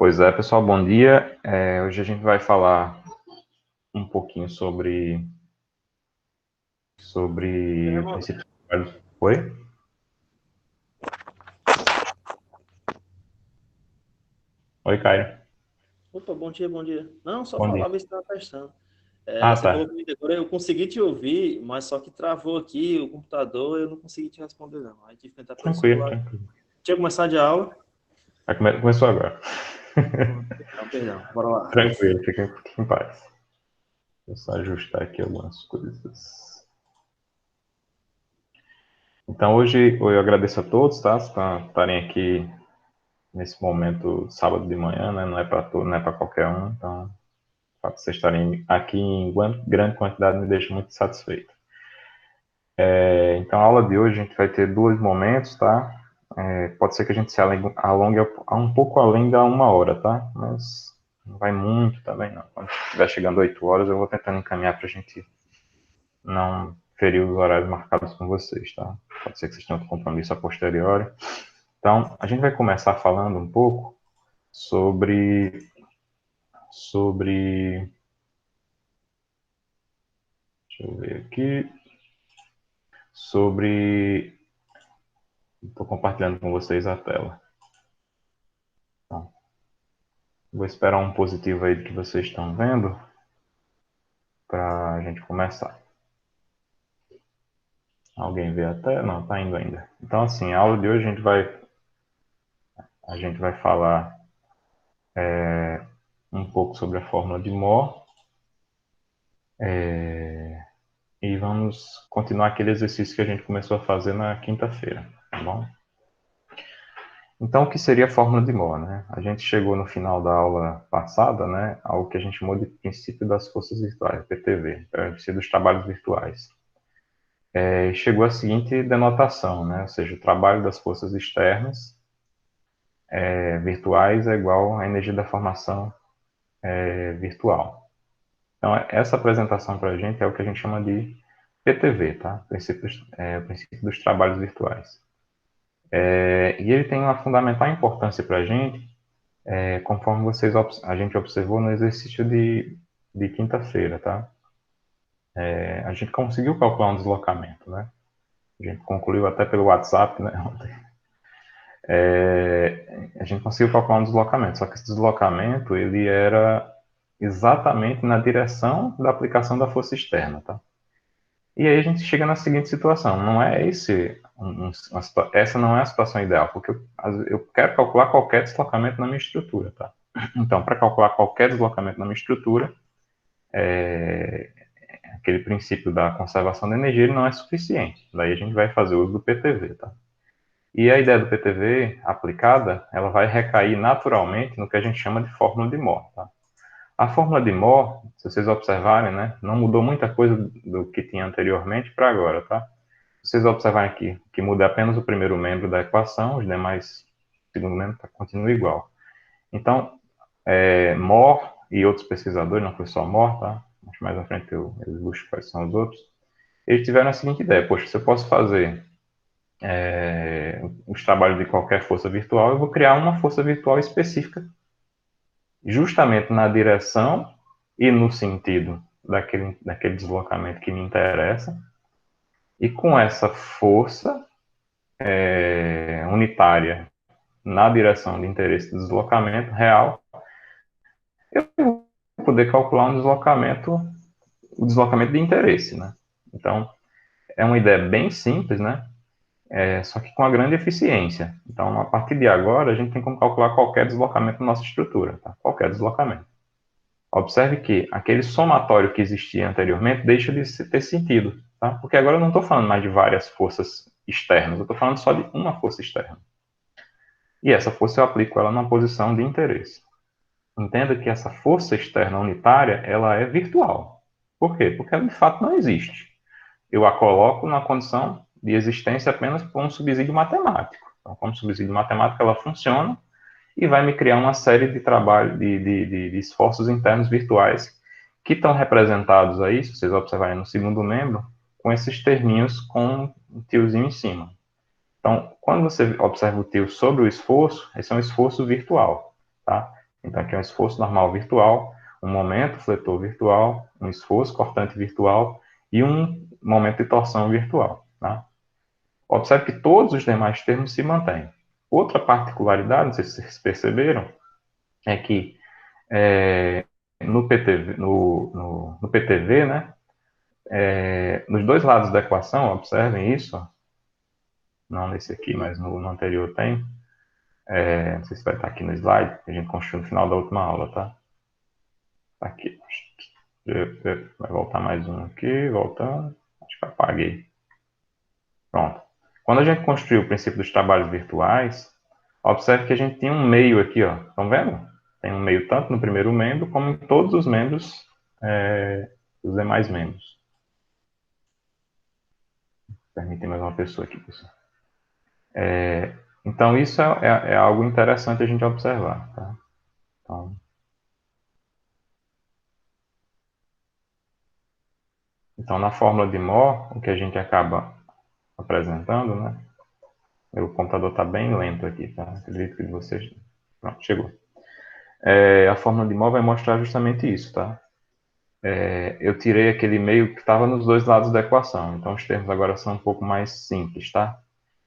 Pois é, pessoal, bom dia. Hoje a gente vai falar um pouquinho sobre princípios. Oi? Oi, Caio. Opa, bom dia, bom dia. Não, só Bom dia. falar, ver se estava testando. Ah, Você falou tá. comigo agora, eu consegui te ouvir, mas só que travou aqui o computador, eu não consegui te responder, não. Aí tive que tentar pelo Tranquilo, celular. tranquilo. Tinha começado a aula? Começou agora. Perdão, perdão, bora lá. Tranquilo, fique em paz. Deixa eu só ajustar aqui algumas coisas. Então, hoje eu agradeço a todos, tá? Por estarem aqui nesse momento, sábado de manhã, né? Não é para todo, não é para qualquer um. Então, o fato de vocês estarem aqui em grande quantidade me deixa muito satisfeito. Então, a aula de hoje a gente vai ter dois momentos, tá? Pode ser que a gente se alongue um pouco além da 1 hora, tá? Mas não vai muito também, não. Quando estiver chegando 8 horas, eu vou tentando encaminhar para a gente não ferir os horários marcados com vocês, tá? Pode ser que vocês tenham outro compromisso a posteriori. Então, a gente vai começar falando um pouco sobre, deixa eu ver aqui, estou compartilhando com vocês a tela. Então, vou esperar um positivo aí do que vocês estão vendo para a gente começar. Alguém vê até? Não, tá indo ainda. Então, assim, a aula de hoje a gente vai falar um pouco sobre a fórmula de Mohr e vamos continuar aquele exercício que a gente começou a fazer na quinta-feira, tá bom? Então, o que seria a fórmula de Mohr, né? A gente chegou no final da aula passada, né, ao que a gente chamou de princípio das forças virtuais, PTV, princípio dos trabalhos virtuais. Chegou a seguinte denotação, né? Ou seja, o trabalho das forças externas virtuais é igual à energia da formação virtual. Então, essa apresentação para a gente é o que a gente chama de PTV, tá? Princípio dos trabalhos virtuais. E ele tem uma fundamental importância para a gente, conforme a gente observou no exercício de quinta-feira, tá? A gente conseguiu calcular um deslocamento, né? A gente concluiu até pelo WhatsApp, né? A gente conseguiu calcular um deslocamento, só que esse deslocamento ele era exatamente na direção da aplicação da força externa, tá? E aí a gente chega na seguinte situação, não é essa não é a situação ideal, porque eu quero calcular qualquer deslocamento na minha estrutura, tá? Então, para calcular qualquer deslocamento na minha estrutura, aquele princípio da conservação da energia ele não é suficiente. Daí a gente vai fazer uso do PTV, tá? E a ideia do PTV aplicada, ela vai recair naturalmente no que a gente chama de fórmula de Mohr, tá? A fórmula de Mohr, se vocês observarem, né, não mudou muita coisa do que tinha anteriormente para agora, tá? Se vocês observarem aqui, que muda apenas o primeiro membro da equação, os demais, o segundo membro continua igual. Então, Mohr e outros pesquisadores, não foi só Mohr, tá? Mas mais à frente eu ilustro quais são os outros. Eles tiveram a seguinte ideia: poxa, se eu posso fazer os trabalhos de qualquer força virtual, eu vou criar uma força virtual específica, justamente na direção e no sentido daquele deslocamento que me interessa, e com essa força unitária na direção de interesse do deslocamento real, eu vou poder calcular o deslocamento de interesse, né? Então, é uma ideia bem simples, né? Só que com uma grande eficiência. Então, a partir de agora, a gente tem como calcular qualquer deslocamento da nossa estrutura, tá? Qualquer deslocamento. Observe que aquele somatório que existia anteriormente deixa de ter sentido, tá? Porque agora eu não estou falando mais de várias forças externas, eu estou falando só de uma força externa. E essa força eu aplico ela numa posição de interesse. Entenda que essa força externa unitária, ela é virtual. Por quê? Porque ela de fato não existe. Eu a coloco na condição de existência apenas por um subsídio matemático. Então, como subsídio matemático, ela funciona e vai me criar uma série de trabalho, de esforços internos virtuais que estão representados aí, se vocês observarem no segundo membro, com esses terminhos com um tiozinho em cima. Então, quando você observa o tio sobre o esforço, esse é um esforço virtual, tá? Então, aqui é um esforço normal virtual, um momento fletor virtual, um esforço cortante virtual e um momento de torção virtual. Tá? Observe que todos os demais termos se mantêm. Outra particularidade, não sei se vocês perceberam, é que no PTV, né, nos dois lados da equação, observem isso, não nesse aqui, mas no anterior tem, não sei se vai estar aqui no slide, que a gente construiu no final da última aula, tá? Tá aqui. Vai voltar mais um aqui, voltando. Acho que apaguei. Pronto. Quando a gente construiu o princípio dos trabalhos virtuais, observe que a gente tinha um meio aqui, ó. Estão vendo? Tem um meio tanto no primeiro membro, como em todos os membros, os demais membros. Permitem mais uma pessoa aqui, pessoal. Então, isso é algo interessante a gente observar, tá? Então, na fórmula de Moore, o que a gente acaba apresentando, né? Meu computador está bem lento aqui, tá? Acredito que vocês... Pronto, chegou. A fórmula de Moore vai mostrar justamente isso, tá? Eu tirei aquele meio que estava nos dois lados da equação, então os termos agora são um pouco mais simples, tá?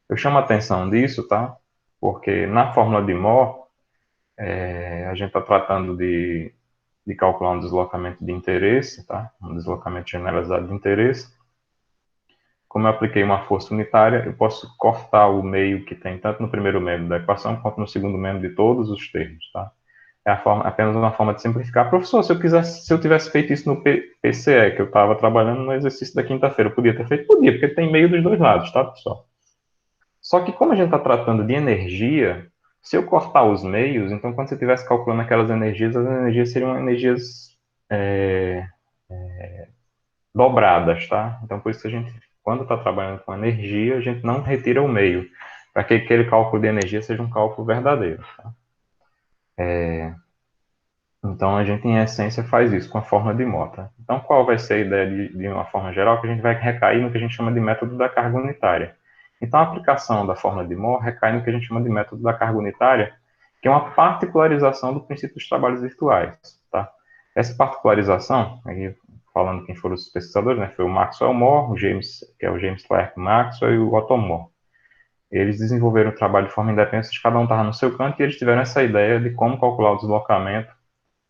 Eu chamo a atenção disso, tá? Porque na fórmula de Moore, a gente está tratando de calcular um deslocamento de interesse, tá? Um deslocamento generalizado de interesse. Como eu apliquei uma força unitária, eu posso cortar o meio que tem tanto no primeiro membro da equação quanto no segundo membro de todos os termos, tá? Apenas uma forma de simplificar. Professor, se eu tivesse feito isso no PCE, que eu estava trabalhando no exercício da quinta-feira, eu podia ter feito? Podia, porque tem meio dos dois lados, tá, pessoal? Só que como a gente está tratando de energia, se eu cortar os meios, então quando você estivesse calculando aquelas energias, as energias seriam energias dobradas, tá? Então por isso que a gente, quando está trabalhando com energia, a gente não retira o meio, para que aquele cálculo de energia seja um cálculo verdadeiro, tá? Então, a gente, em essência, faz isso com a forma de Mota. Então, qual vai ser a ideia de uma forma geral? Que a gente vai recair no que a gente chama de método da carga unitária. Então, a aplicação da forma de Moore recai no que a gente chama de método da carga unitária, que é uma particularização do princípio dos trabalhos virtuais. Tá? Essa particularização, aí, falando quem foram os pesquisadores, né, foi o Maxwell Moore, o James, que é o James Clerk Maxwell, e o Otto Moore. Eles desenvolveram o trabalho de forma independente, cada um estava no seu canto, e eles tiveram essa ideia de como calcular o deslocamento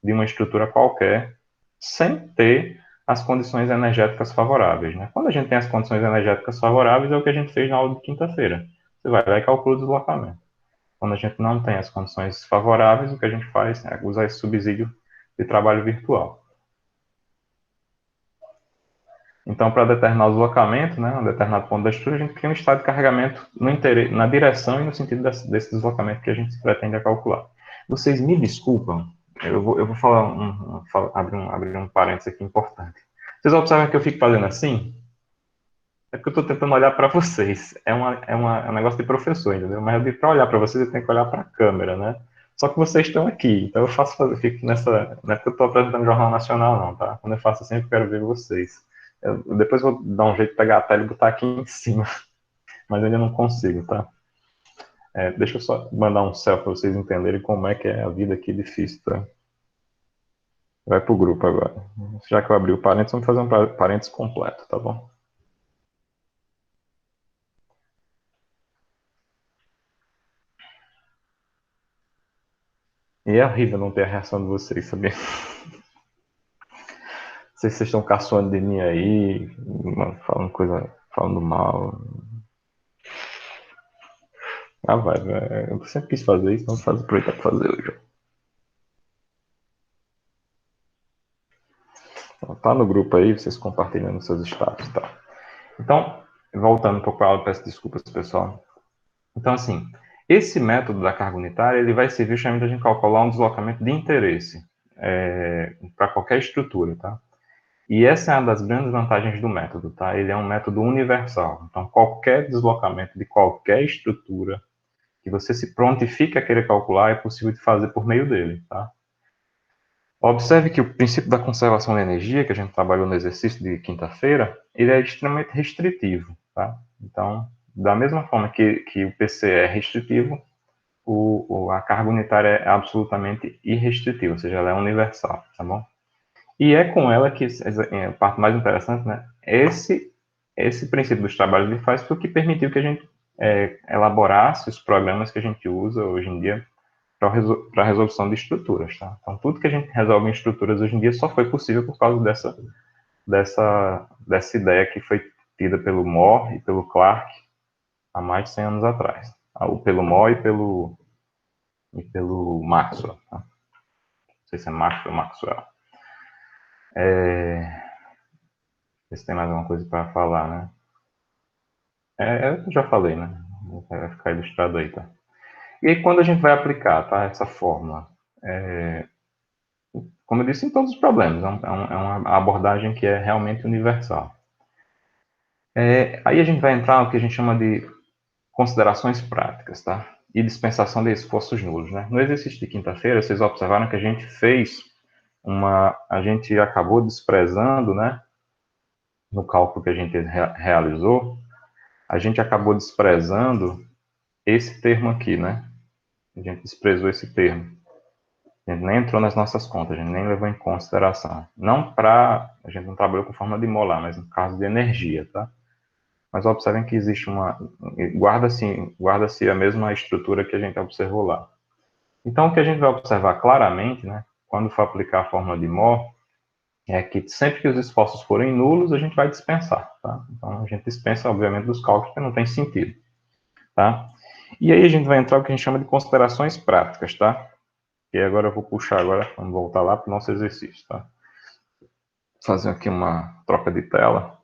de uma estrutura qualquer, sem ter as condições energéticas favoráveis. Né? Quando a gente tem as condições energéticas favoráveis, é o que a gente fez na aula de quinta-feira. Você vai lá e calcula o deslocamento. Quando a gente não tem as condições favoráveis, o que a gente faz é usar esse subsídio de trabalho virtual. Então, para determinar o deslocamento, né, um determinado ponto da estrutura, a gente cria um estado de carregamento na direção e no sentido desse deslocamento que a gente pretende calcular. Vocês me desculpam, eu vou falar abrir um parênteses aqui importante. Vocês observam que eu fico fazendo assim? É porque eu estou tentando olhar para vocês. É um negócio de professor, entendeu? Mas para olhar para vocês, eu tenho que olhar para a câmera, né? Só que vocês estão aqui, então eu fico nessa. Não é porque eu estou apresentando o Jornal Nacional, não, tá? Quando eu faço assim, eu quero ver vocês. Depois eu vou dar um jeito de pegar a tela e botar aqui em cima, mas eu ainda não consigo, tá? Deixa eu só mandar um selfie para vocês entenderem como é que é a vida aqui difícil, tá? Vai pro grupo agora. Já que eu abri o parênteses, vamos fazer um parênteses completo, tá bom? E é horrível não ter a reação de vocês, sabia? Não sei se vocês estão caçoando de mim aí, falando mal. Vai. Eu sempre quis fazer isso, então vou aproveitar para fazer hoje. Tá no grupo aí, vocês compartilhando seus status e tal. Então, voltando um pouco para a aula, peço desculpas, pessoal. Então, assim, esse método da carga unitária, ele vai servir justamente a gente calcular um deslocamento de interesse para qualquer estrutura, tá? E essa é uma das grandes vantagens do método, tá? Ele é um método universal. Então, qualquer deslocamento de qualquer estrutura que você se prontifique a querer calcular, é possível de fazer por meio dele, tá? Observe que o princípio da conservação de energia, que a gente trabalhou no exercício de quinta-feira, ele é extremamente restritivo, tá? Então, da mesma forma que o PC é restritivo, a carga unitária é absolutamente irrestritiva, ou seja, ela é universal, tá bom? E é com ela que a parte mais interessante, né? Esse princípio dos trabalhos de faz foi o que permitiu que a gente elaborasse os programas que a gente usa hoje em dia para a resolução de estruturas, tá? Então, tudo que a gente resolve em estruturas hoje em dia só foi possível por causa dessa ideia que foi tida pelo Moore e pelo Clark há mais de 100 anos atrás. Pelo Moore e pelo Maxwell, tá? Não sei se é Maxwell ou Maxwell. Se tem mais alguma coisa para falar, né? Eu já falei, né? Vai ficar ilustrado aí, tá? E aí, quando a gente vai aplicar, tá, essa fórmula, como eu disse, em todos os problemas, é uma abordagem que é realmente universal. Aí a gente vai entrar no que a gente chama de considerações práticas, tá? E dispensação de esforços nulos, né? No exercício de quinta-feira, vocês observaram que a gente fez a gente acabou desprezando, né? No cálculo que a gente realizou, a gente acabou desprezando esse termo aqui, né? A gente desprezou esse termo. A gente nem entrou nas nossas contas, a gente nem levou em consideração. A gente não trabalhou com forma de molar, mas no caso de energia, tá? Mas observem que existe guarda-se a mesma estrutura que a gente observou lá. Então, o que a gente vai observar claramente, né, quando for aplicar a fórmula de Moore, é que sempre que os esforços forem nulos, a gente vai dispensar, tá? Então, a gente dispensa, obviamente, dos cálculos que não tem sentido, tá? E aí a gente vai entrar no que a gente chama de considerações práticas, tá? E agora eu vou puxar vamos voltar lá para o nosso exercício, tá? Fazer aqui uma troca de tela.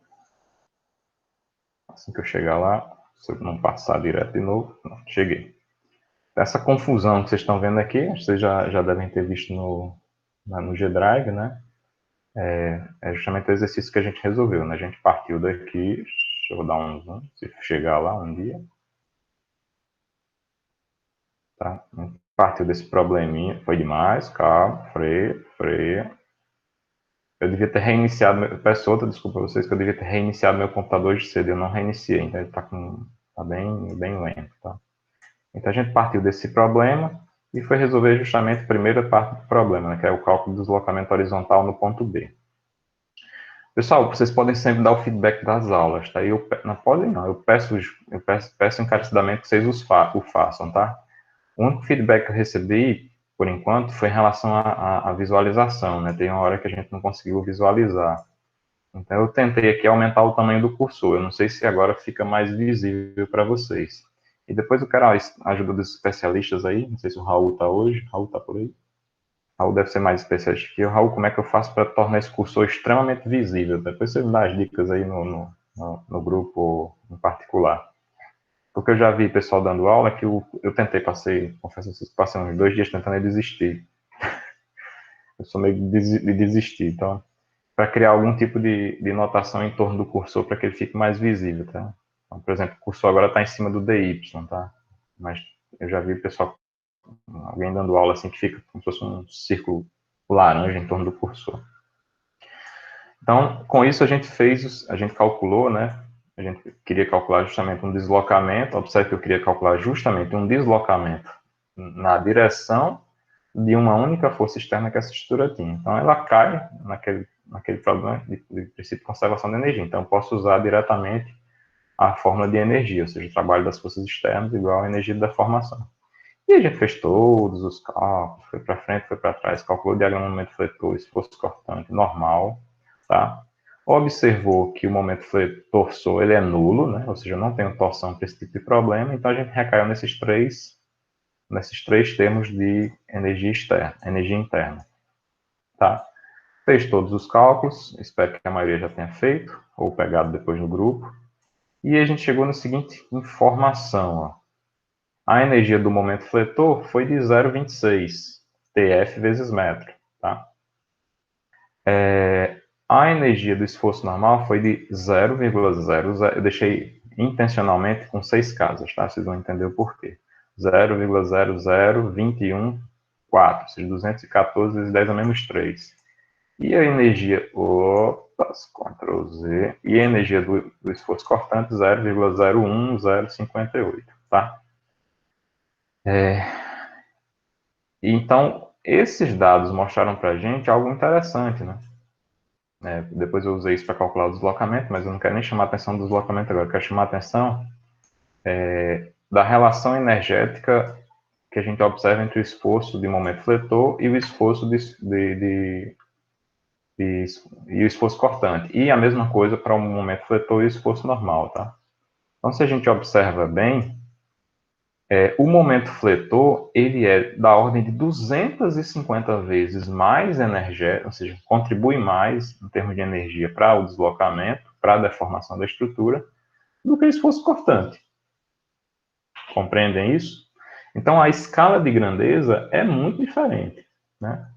Assim que eu chegar lá, se eu não passar direto de novo, não, cheguei. Essa confusão que vocês estão vendo aqui, vocês já devem ter visto no G-Drive, né? É justamente o exercício que a gente resolveu, né? A gente partiu daqui, deixa eu dar um zoom, se chegar lá um dia. Tá? Partiu desse probleminha, foi demais, calma, freia. Eu devia ter reiniciado, peço outra desculpa a vocês, que eu devia ter reiniciado meu computador de cedo, eu não reiniciei, então ele tá bem lento, tá? Então a gente partiu desse problema e foi resolver justamente a primeira parte do problema, né, que é o cálculo do deslocamento horizontal no ponto B. Pessoal, vocês podem sempre dar o feedback das aulas, tá? Não podem não, eu peço encarecidamente que vocês o façam, tá? O único feedback que eu recebi, por enquanto, foi em relação à visualização, né? Tem uma hora que a gente não conseguiu visualizar. Então, eu tentei aqui aumentar o tamanho do cursor. Eu não sei se agora fica mais visível para vocês. E depois eu quero a ajuda dos especialistas aí. Não sei se o Raul está hoje. Raul está por aí? Raul deve ser mais especialista que eu. Raul, como é que eu faço para tornar esse cursor extremamente visível? Depois você me dá as dicas aí no grupo em particular. Porque eu já vi pessoal dando aula que eu tentei, confesso que passei uns 2 dias tentando desistir. Eu sou meio de desistir, então, para criar algum tipo de notação em torno do cursor para que ele fique mais visível, tá? Então, por exemplo, o cursor agora está em cima do DY, tá? Mas eu já vi pessoal, alguém dando aula assim que fica como se fosse um círculo laranja em torno do cursor. Então, com isso a gente calculou, né? A gente queria calcular justamente um deslocamento. Observe que eu queria calcular justamente um deslocamento na direção de uma única força externa que essa estrutura tinha. Então, ela cai naquele problema de princípio de conservação de energia. Então, eu posso usar diretamente a fórmula de energia, ou seja, o trabalho das forças externas igual à energia da formação. E a gente fez todos os cálculos, foi para frente, foi para trás, calculou o diagrama do momento fletor, esforço cortante normal, tá? Observou que o momento torsor ele é nulo, né? Ou seja, não tem torção para esse tipo de problema, então a gente recaiu nesses três termos de energia externa, energia interna, tá? Fez todos os cálculos, espero que a maioria já tenha feito, ou pegado depois no grupo, e a gente chegou na seguinte informação, ó. A energia do momento fletor foi de 0,26 TF vezes metro, tá? A energia do esforço normal foi de 0,00, eu deixei intencionalmente com 6 casas, tá? Vocês vão entender o porquê. 0,00214, ou seja, 214 vezes 10 a menos 3. E a energia, Ctrl Z, e a energia do esforço cortante, 0,01058, tá? Então, esses dados mostraram para a gente algo interessante, né? Depois eu usei isso para calcular o deslocamento, mas eu não quero nem chamar a atenção do deslocamento agora, eu quero chamar a atenção da relação energética que a gente observa entre o esforço de momento fletor e o esforço de, e o esforço cortante. E a mesma coisa para o momento fletor e o esforço normal, tá? Então, se a gente observa bem, o momento fletor, ele é da ordem de 250 vezes mais energético, ou seja, contribui mais em termos de energia para o deslocamento, para a deformação da estrutura, do que o esforço cortante. Compreendem isso? Então, a escala de grandeza é muito diferente, né?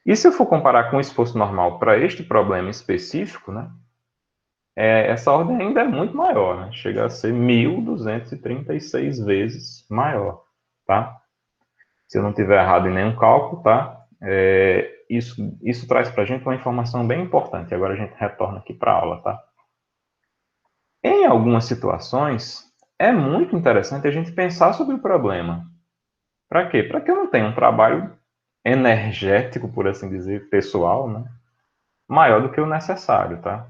E se eu for comparar com o esforço normal para este problema específico, né, essa ordem ainda é muito maior, né? Chega a ser 1.236 vezes maior, tá? Se eu não tiver errado em nenhum cálculo, tá? Isso traz para a gente uma informação bem importante. Agora a gente retorna aqui para a aula, tá? Em algumas situações, é muito interessante a gente pensar sobre o problema. Para quê? Para que eu não tenha um trabalho energético, por assim dizer, pessoal, né? Maior do que o necessário, tá?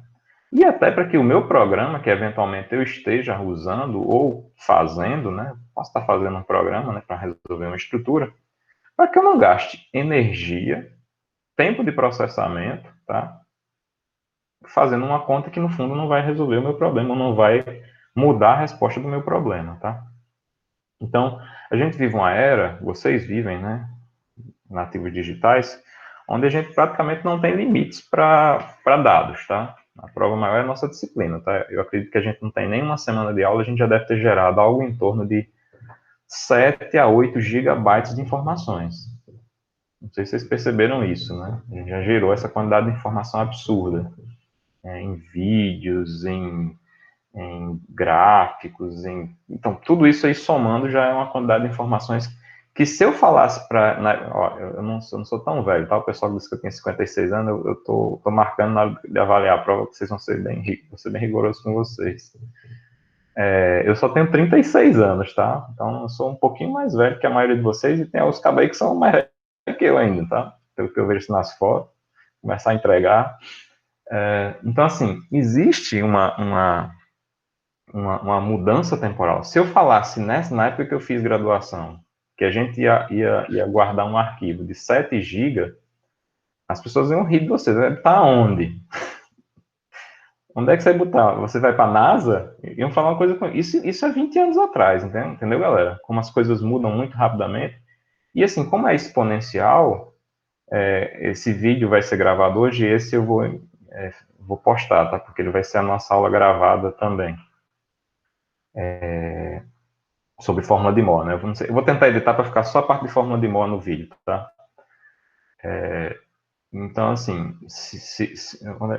E até para que o meu programa, que eventualmente eu esteja usando ou fazendo, né? Posso estar fazendo um programa, né, para resolver uma estrutura, para que eu não gaste energia, tempo de processamento, tá? Fazendo uma conta que no fundo não vai resolver o meu problema, não vai mudar a resposta do meu problema, tá? Então, a gente vive uma era, vocês vivem, né, nativos digitais, onde a gente praticamente não tem limites para dados, tá? A prova maior é a nossa disciplina, tá? Eu acredito que a gente não tem nenhuma semana de aula, a gente já deve ter gerado algo em torno de 7 a 8 gigabytes de informações. Não sei se vocês perceberam isso, né? A gente já gerou essa quantidade de informação absurda, em vídeos, em gráficos, então tudo isso aí somando já é uma quantidade de informações que se eu falasse para, eu não sou tão velho, tá? O pessoal disse que eu tenho 56 anos, eu tô marcando na hora de avaliar a prova que vocês vão ser vou ser bem rigoroso com vocês. Eu só tenho 36 anos, tá? Então eu sou um pouquinho mais velho que a maioria de vocês e tem os cabos aí que são mais velhos que eu ainda, tá? Pelo que eu vejo nas fotos, começar a entregar. Então, assim, existe uma mudança temporal. Se eu falasse na época que eu fiz graduação, que a gente ia guardar um arquivo de 7 GB, as pessoas iam rir de você. Vai botar onde? Onde é que você vai botar? Você vai para a NASA? Iam falar uma coisa com isso é 20 anos atrás, entendeu, galera? Como as coisas mudam muito rapidamente. E assim, como é exponencial, esse vídeo vai ser gravado hoje e esse eu vou postar, tá? Porque ele vai ser a nossa aula gravada também. Sobre fórmula de Moore, né? Eu vou tentar editar para ficar só a parte de fórmula de Moore no vídeo, tá? Então, assim,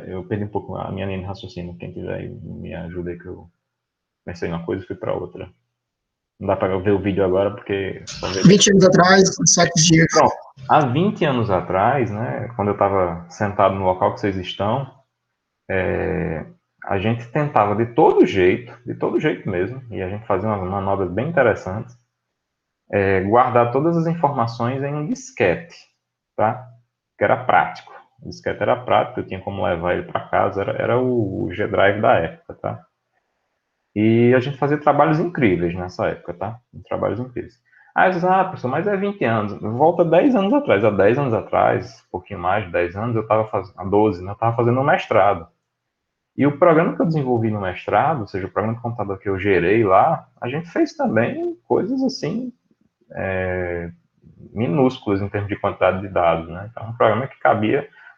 eu perdi um pouco a minha linha de raciocínio. Quem quiser me ajuda aí que eu pensei em uma coisa e fui para outra. Não dá para ver o vídeo agora porque só ver 20 anos atrás, 7 dias. Pronto. Há 20 anos atrás, né, quando eu estava sentado no local que vocês estão, a gente tentava de todo jeito mesmo, e a gente fazia umas manobras bem interessantes, guardar todas as informações em um disquete, tá? Que era prático. O disquete era prático, eu tinha como levar ele para casa, era o G-Drive da época, tá? E a gente fazia trabalhos incríveis nessa época, tá? Trabalhos incríveis. Aí eu disse, professor, mas é 20 anos. Volta 10 anos atrás. Há 10 anos atrás, um pouquinho mais de 10 anos, eu estava fazendo, há 12, né? Eu estava fazendo um mestrado. E o programa que eu desenvolvi no mestrado, ou seja, o programa de computador que eu gerei lá, a gente fez também coisas assim, minúsculas em termos de quantidade de dados, né? Então, um programa que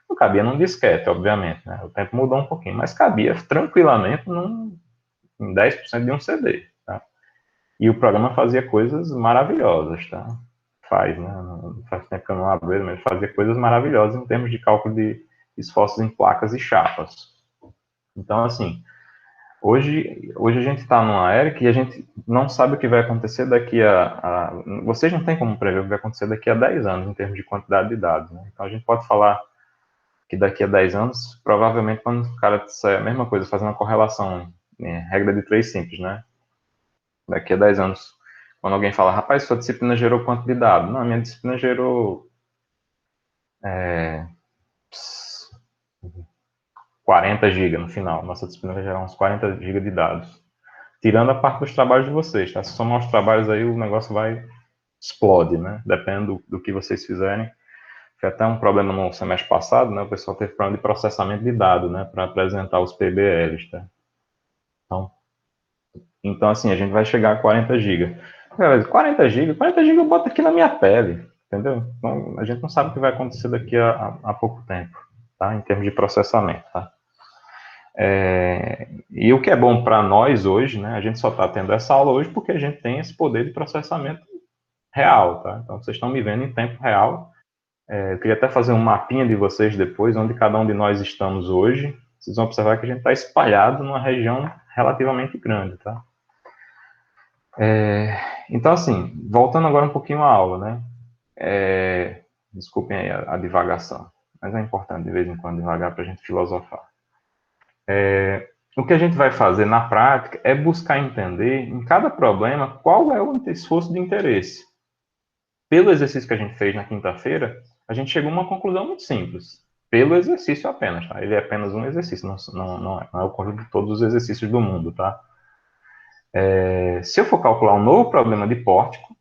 não cabia num disquete, obviamente, né? O tempo mudou um pouquinho, mas cabia tranquilamente em 10% de um CD, tá? E o programa fazia coisas maravilhosas, tá? Faz, né? Faz tempo que eu não abro ele, mas fazia coisas maravilhosas em termos de cálculo de esforços em placas e chapas. Então, assim, hoje a gente está numa era que a gente não sabe o que vai acontecer Vocês não têm como prever o que vai acontecer daqui a 10 anos, em termos de quantidade de dados, né? Então, a gente pode falar que daqui a 10 anos, provavelmente, quando o cara disser a mesma coisa, fazer uma correlação, regra de 3 simples, né? Daqui a 10 anos, Quando alguém fala, rapaz, sua disciplina gerou quanto de dado? Não, a minha disciplina gerou 40 GB no final. Nossa disciplina vai gerar uns 40 GB de dados. Tirando a parte dos trabalhos de vocês, tá? Se somar os trabalhos aí, o negócio vai explode, né? Depende do que vocês fizerem. Foi até um problema no semestre passado, né? O pessoal teve problema de processamento de dados, né? Para apresentar os PBLs, tá? Então, assim, a gente vai chegar a 40 GB. 40 GB eu boto aqui na minha pele, entendeu? Então, a gente não sabe o que vai acontecer daqui a pouco tempo, tá? Em termos de processamento, tá? E o que é bom para nós hoje, né? A gente só está tendo essa aula hoje porque a gente tem esse poder de processamento real, tá? Então, vocês estão me vendo em tempo real. Eu queria até fazer um mapinha de vocês depois, onde cada um de nós estamos hoje. Vocês vão observar que a gente está espalhado numa região relativamente grande, tá? Então, assim, voltando agora um pouquinho à aula, né? Desculpem aí a divagação, mas é importante de vez em quando divagar para a gente filosofar. O que a gente vai fazer na prática é buscar entender em cada problema qual é o esforço de interesse. Pelo exercício que a gente fez na quinta-feira, a gente chegou a uma conclusão muito simples. Pelo exercício apenas, tá? Ele é apenas um exercício, não é o conjunto de todos os exercícios do mundo, tá? Se eu for calcular um novo problema de pórtico,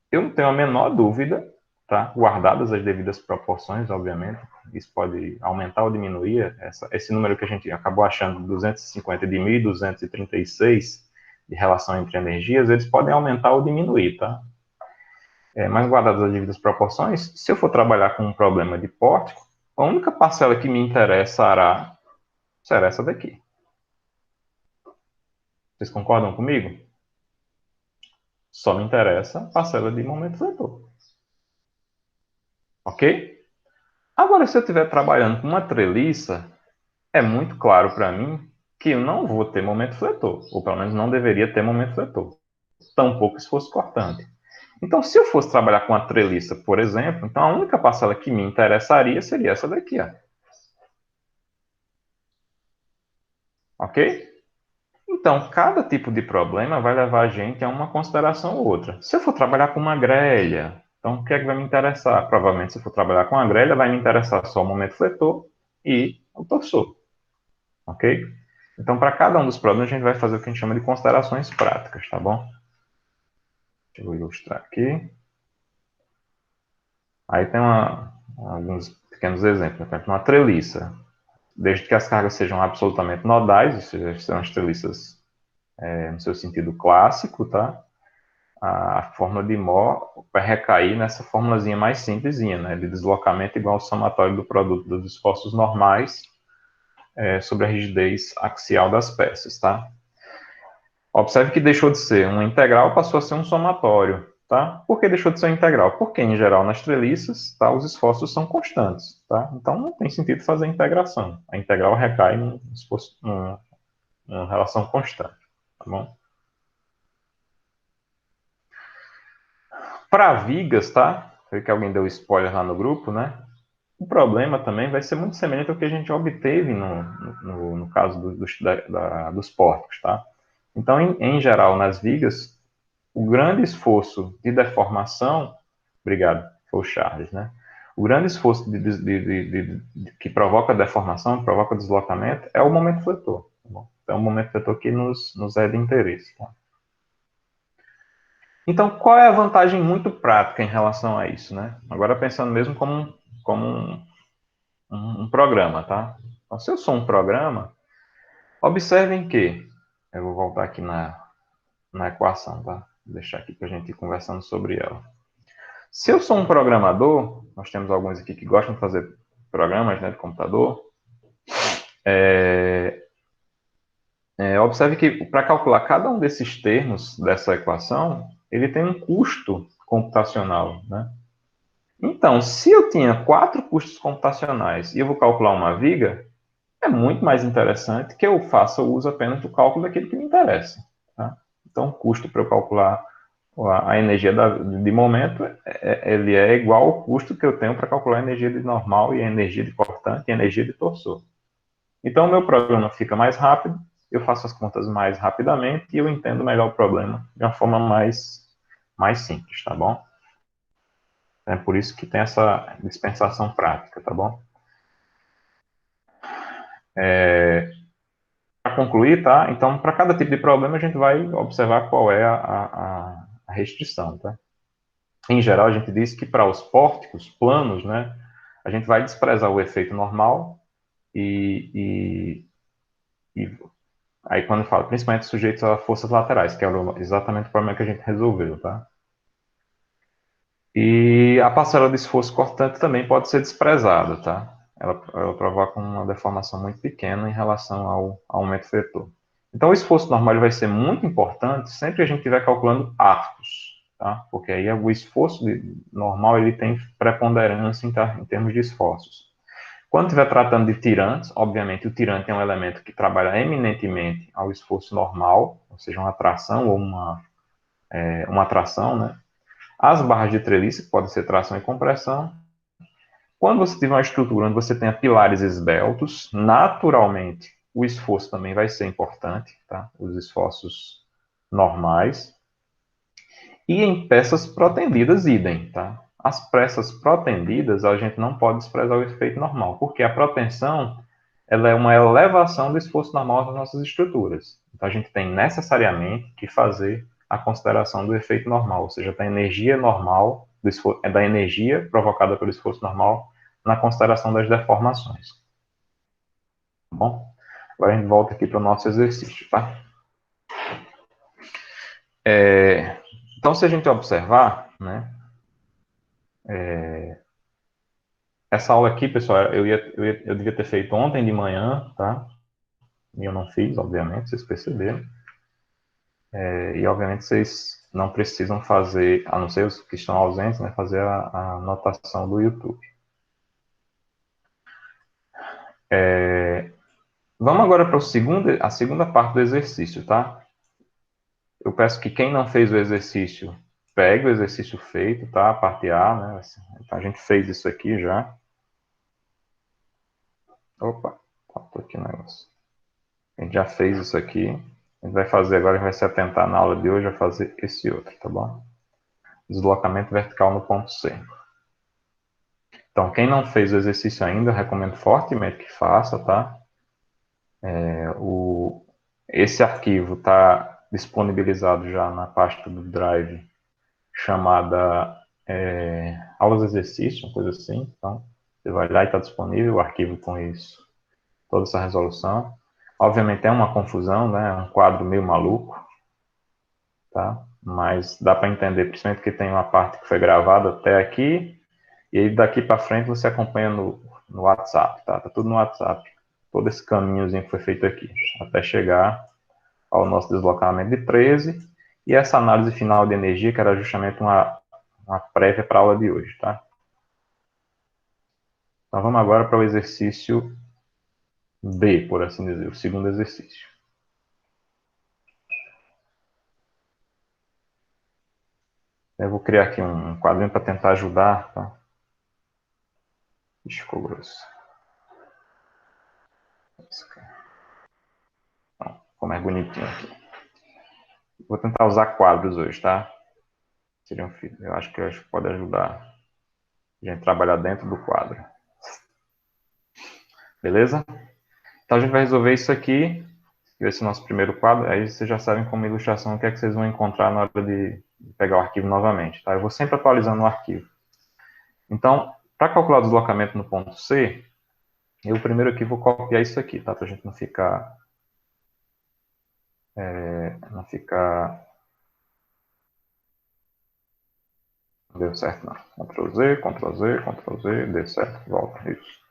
eu não tenho a menor dúvida, tá? Guardadas as devidas proporções, obviamente, isso pode aumentar ou diminuir, esse número que a gente acabou achando, 250 de 1.236, de relação entre energias, eles podem aumentar ou diminuir, tá? Mas guardadas as devidas proporções, se eu for trabalhar com um problema de pórtico, a única parcela que me interessará será essa daqui. Vocês concordam comigo? Só me interessa a parcela de momento fletor. Ok? Agora, se eu estiver trabalhando com uma treliça, é muito claro para mim que eu não vou ter momento fletor, ou pelo menos não deveria ter momento fletor. Tampouco esforço cortante. Então, se eu fosse trabalhar com a treliça, por exemplo, então a única parcela que me interessaria seria essa daqui, ó. Ok? Então, cada tipo de problema vai levar a gente a uma consideração ou outra. Se eu for trabalhar com uma grelha, então o que é que vai me interessar? Provavelmente, se eu for trabalhar com uma grelha, vai me interessar só o momento fletor e o torsor. Ok? Então, para cada um dos problemas, a gente vai fazer o que a gente chama de considerações práticas, tá bom? Deixa eu ilustrar aqui. Aí tem alguns pequenos exemplos. Por exemplo, uma treliça. Desde que as cargas sejam absolutamente nodais, ou seja, são as treliças no seu sentido clássico, tá? A fórmula de Mohr vai recair nessa formulazinha mais simplesinha, né? De deslocamento igual ao somatório do produto dos esforços normais sobre a rigidez axial das peças, tá? Observe que deixou de ser uma integral, passou a ser um somatório, tá? Por que deixou de ser uma integral? Porque, em geral, nas treliças, tá, os esforços são constantes, tá? Então, não tem sentido fazer a integração. A integral recai numa relação constante, tá bom? Para vigas, tá? Foi que alguém deu spoiler lá no grupo, né? O problema também vai ser muito semelhante ao que a gente obteve no caso dos pórticos, tá? Então, em geral, nas vigas, o grande esforço de deformação, obrigado, foi o Charles, né? O grande esforço que provoca deformação, provoca deslocamento, é o momento fletor. Tá bom? Então, é o momento fletor que nos é de interesse. Tá? Então, qual é a vantagem muito prática em relação a isso, né? Agora pensando mesmo como um programa, tá? Então, se eu sou um programa, observem que, eu vou voltar aqui na equação, tá? Vou deixar aqui para a gente ir conversando sobre ela. Se eu sou um programador, nós temos alguns aqui que gostam de fazer programas, né, de computador, observe que para calcular cada um desses termos dessa equação, ele tem um custo computacional, né? Então, se eu tinha 4 custos computacionais e eu vou calcular uma viga, é muito mais interessante que eu faça o uso apenas do cálculo daquilo que me interessa. Tá? Então, o custo para eu calcular a energia de momento, ele é igual ao custo que eu tenho para calcular a energia de normal e a energia de cortante e a energia de torsor. Então, o meu programa fica mais rápido, eu faço as contas mais rapidamente e eu entendo melhor o problema de uma forma mais mais simples, tá bom? É por isso que tem essa dispensação prática, tá bom? Para concluir, tá? Então, para cada tipo de problema, a gente vai observar qual é a restrição, tá? Em geral, a gente diz que para os pórticos planos, né, a gente vai desprezar o efeito normal e aí quando eu falo, principalmente sujeitos a forças laterais, que é exatamente o problema que a gente resolveu, tá? E a parcela de esforço cortante também pode ser desprezada, tá? Ela provoca uma deformação muito pequena em relação ao aumento vetor. Então, o esforço normal ele vai ser muito importante sempre que a gente estiver calculando arcos, tá? Porque aí o esforço normal ele tem preponderância em termos de esforços. Quando estiver tratando de tirantes, obviamente o tirante é um elemento que trabalha eminentemente ao esforço normal, ou seja, uma tração ou uma tração, né? As barras de treliça podem ser tração e compressão. Quando você tiver uma estrutura onde você tenha pilares esbeltos, naturalmente o esforço também vai ser importante, tá? Os esforços normais. E em peças protendidas, idem, tá? As peças protendidas, a gente não pode desprezar o efeito normal, porque a protensão, ela é uma elevação do esforço normal das nossas estruturas. Então, a gente tem necessariamente que fazer a consideração do efeito normal, ou seja, da energia normal, da energia provocada pelo esforço normal, na consideração das deformações. Tá bom? Agora a gente volta aqui para o nosso exercício, tá? Então, se a gente observar, né, essa aula aqui, pessoal, eu devia ter feito ontem de manhã, tá? E eu não fiz, obviamente, vocês perceberam. E, obviamente, vocês não precisam fazer, a não ser os que estão ausentes, né, fazer a anotação do YouTube. Vamos agora para a segunda parte do exercício, tá? Eu peço que quem não fez o exercício, pegue o exercício feito, tá? A parte A, né? Então, a gente fez isso aqui já. Opa, faltou aqui o negócio. A gente já fez isso aqui. A gente vai fazer agora, a gente vai se atentar na aula de hoje a fazer esse outro, tá bom? Deslocamento vertical no ponto C. Então, quem não fez o exercício ainda, eu recomendo fortemente que faça, tá? Esse arquivo está disponibilizado já na pasta do Drive chamada aulas de exercício, uma coisa assim. Então, você vai lá e está disponível o arquivo com isso, toda essa resolução. Obviamente é uma confusão, né? É um quadro meio maluco, tá? Mas dá para entender, principalmente que tem uma parte que foi gravada até aqui, e aí daqui para frente você acompanha no WhatsApp, tá? Tá tudo no WhatsApp. Todo esse caminhozinho que foi feito aqui, até chegar ao nosso deslocamento de 13, e essa análise final de energia, que era justamente uma prévia para a aula de hoje, tá? Então vamos agora para o exercício B, por assim dizer, o segundo exercício. Eu vou criar aqui um quadrinho para tentar ajudar, tá? Ixi, ficou grosso. Então, ficou mais bonitinho aqui. Vou tentar usar quadros hoje, tá? Eu acho que pode ajudar a gente trabalhar dentro do quadro. Beleza? Então a gente vai resolver isso aqui. Esse é o nosso primeiro quadro. Aí vocês já sabem como ilustração o que é que vocês vão encontrar na hora de pegar o arquivo novamente, tá? Eu vou sempre atualizando o arquivo. Então, para calcular o deslocamento no ponto C, eu primeiro aqui vou copiar isso aqui, tá? Para a gente não ficar... não deu certo, não. Ctrl Z, Ctrl Z, Ctrl Z, deu certo, volta, isso.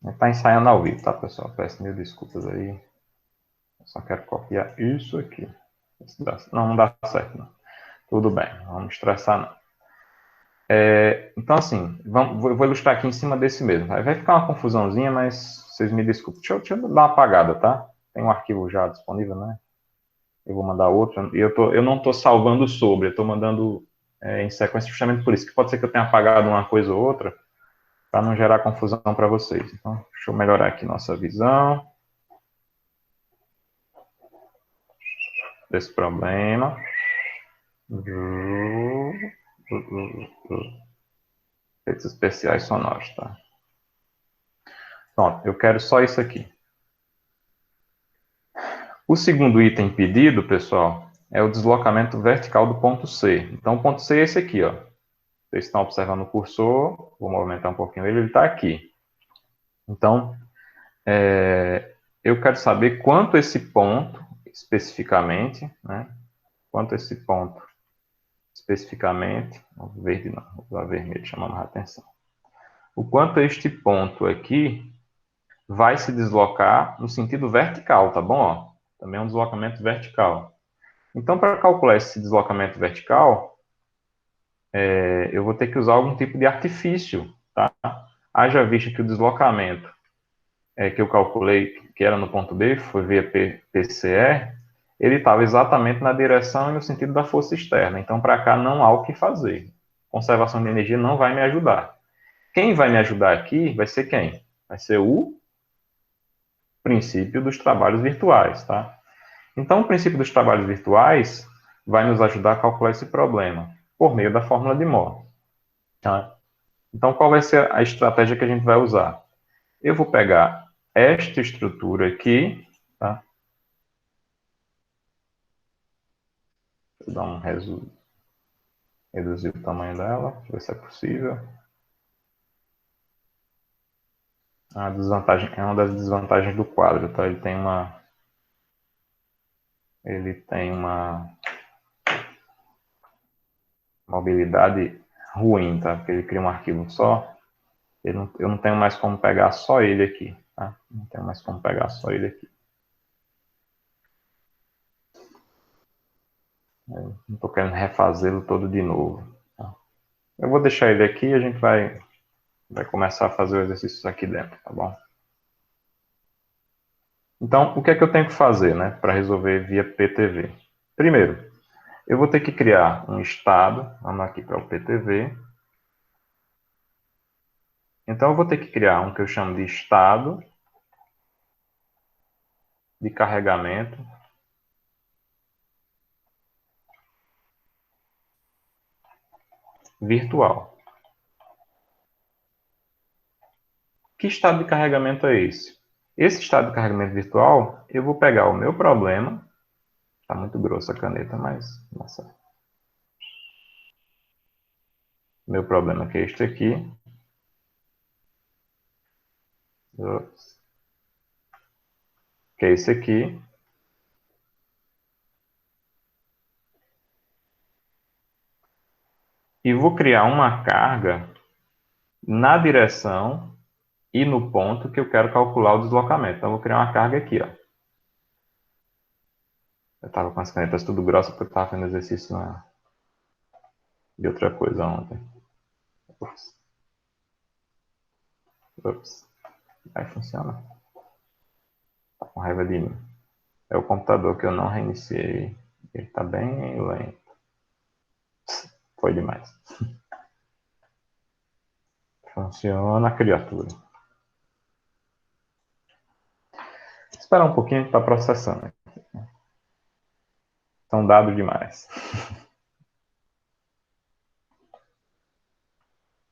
Está ensaiando ao vivo, tá, pessoal? Peço mil desculpas aí. Eu só quero copiar isso aqui. Não dá certo, não. Tudo bem, não vamos estressar, não. Então, assim, vou ilustrar aqui em cima desse mesmo. Vai ficar uma confusãozinha, mas vocês me desculpem. Deixa eu dar uma apagada, tá? Tem um arquivo já disponível, né? Eu vou mandar outro. E eu não estou salvando sobre, eu estou mandando em sequência justamente por isso, que pode ser que eu tenha apagado uma coisa ou outra, para não gerar confusão para vocês. Então, deixa eu melhorar aqui nossa visão. desse problema. Efeitos especiais sonoros, tá? Pronto, eu quero só isso aqui. O segundo item pedido, pessoal, é o deslocamento vertical do ponto C. Então, o ponto C é esse aqui, ó. Vocês estão observando o cursor, vou movimentar um pouquinho ele está aqui. Então, eu quero saber quanto esse ponto, especificamente, né? Quanto esse ponto, especificamente, verde não, vou usar vermelho, chamando a atenção. O quanto este ponto aqui vai se deslocar no sentido vertical, tá bom? Ó, também é um deslocamento vertical. Então, para calcular esse deslocamento vertical, eu vou ter que usar algum tipo de artifício, tá? Haja vista que o deslocamento que eu calculei, que era no ponto B, foi via PCE, ele estava exatamente na direção e no sentido da força externa. Então, para cá não há o que fazer. Conservação de energia não vai me ajudar. Quem vai me ajudar aqui vai ser quem? Vai ser o princípio dos trabalhos virtuais, tá? Então, o princípio dos trabalhos virtuais vai nos ajudar a calcular esse problema por meio da fórmula de Mohr. Tá? Então, qual vai ser a estratégia que a gente vai usar? Eu vou pegar esta estrutura aqui, tá? Vou dar um reduzir o tamanho dela, deixa eu ver se é possível. A desvantagem, é uma das desvantagens do quadro, tá? Ele tem uma mobilidade ruim, tá? Porque ele cria um arquivo só. Eu não tenho mais como pegar só ele aqui, tá? Não tenho mais como pegar só ele aqui. Eu não estou querendo refazê-lo todo de novo. Tá? Eu vou deixar ele aqui e a gente vai começar a fazer os exercícios aqui dentro, tá bom? Então, o que é que eu tenho que fazer, né, para resolver via PTV? Primeiro, eu vou ter que criar um estado, vamos aqui para o PTV. Então, eu vou ter que criar um que eu chamo de estado de carregamento virtual. Que estado de carregamento é esse? Esse estado de carregamento virtual, eu vou pegar o meu problema, está muito grossa a caneta, mas nossa. Meu problema que é este aqui. Que é esse aqui. E vou criar uma carga na direção e no ponto que eu quero calcular o deslocamento. Então, eu vou criar uma carga aqui, ó. Eu estava com as canetas tudo grossas porque eu estava fazendo exercício de outra coisa ontem. Ups. Aí funciona. Tá com raiva de mim. É o computador que eu não reiniciei. Ele está bem lento. Foi demais. Funciona, criatura. Esperar um pouquinho que está processando. São dados demais.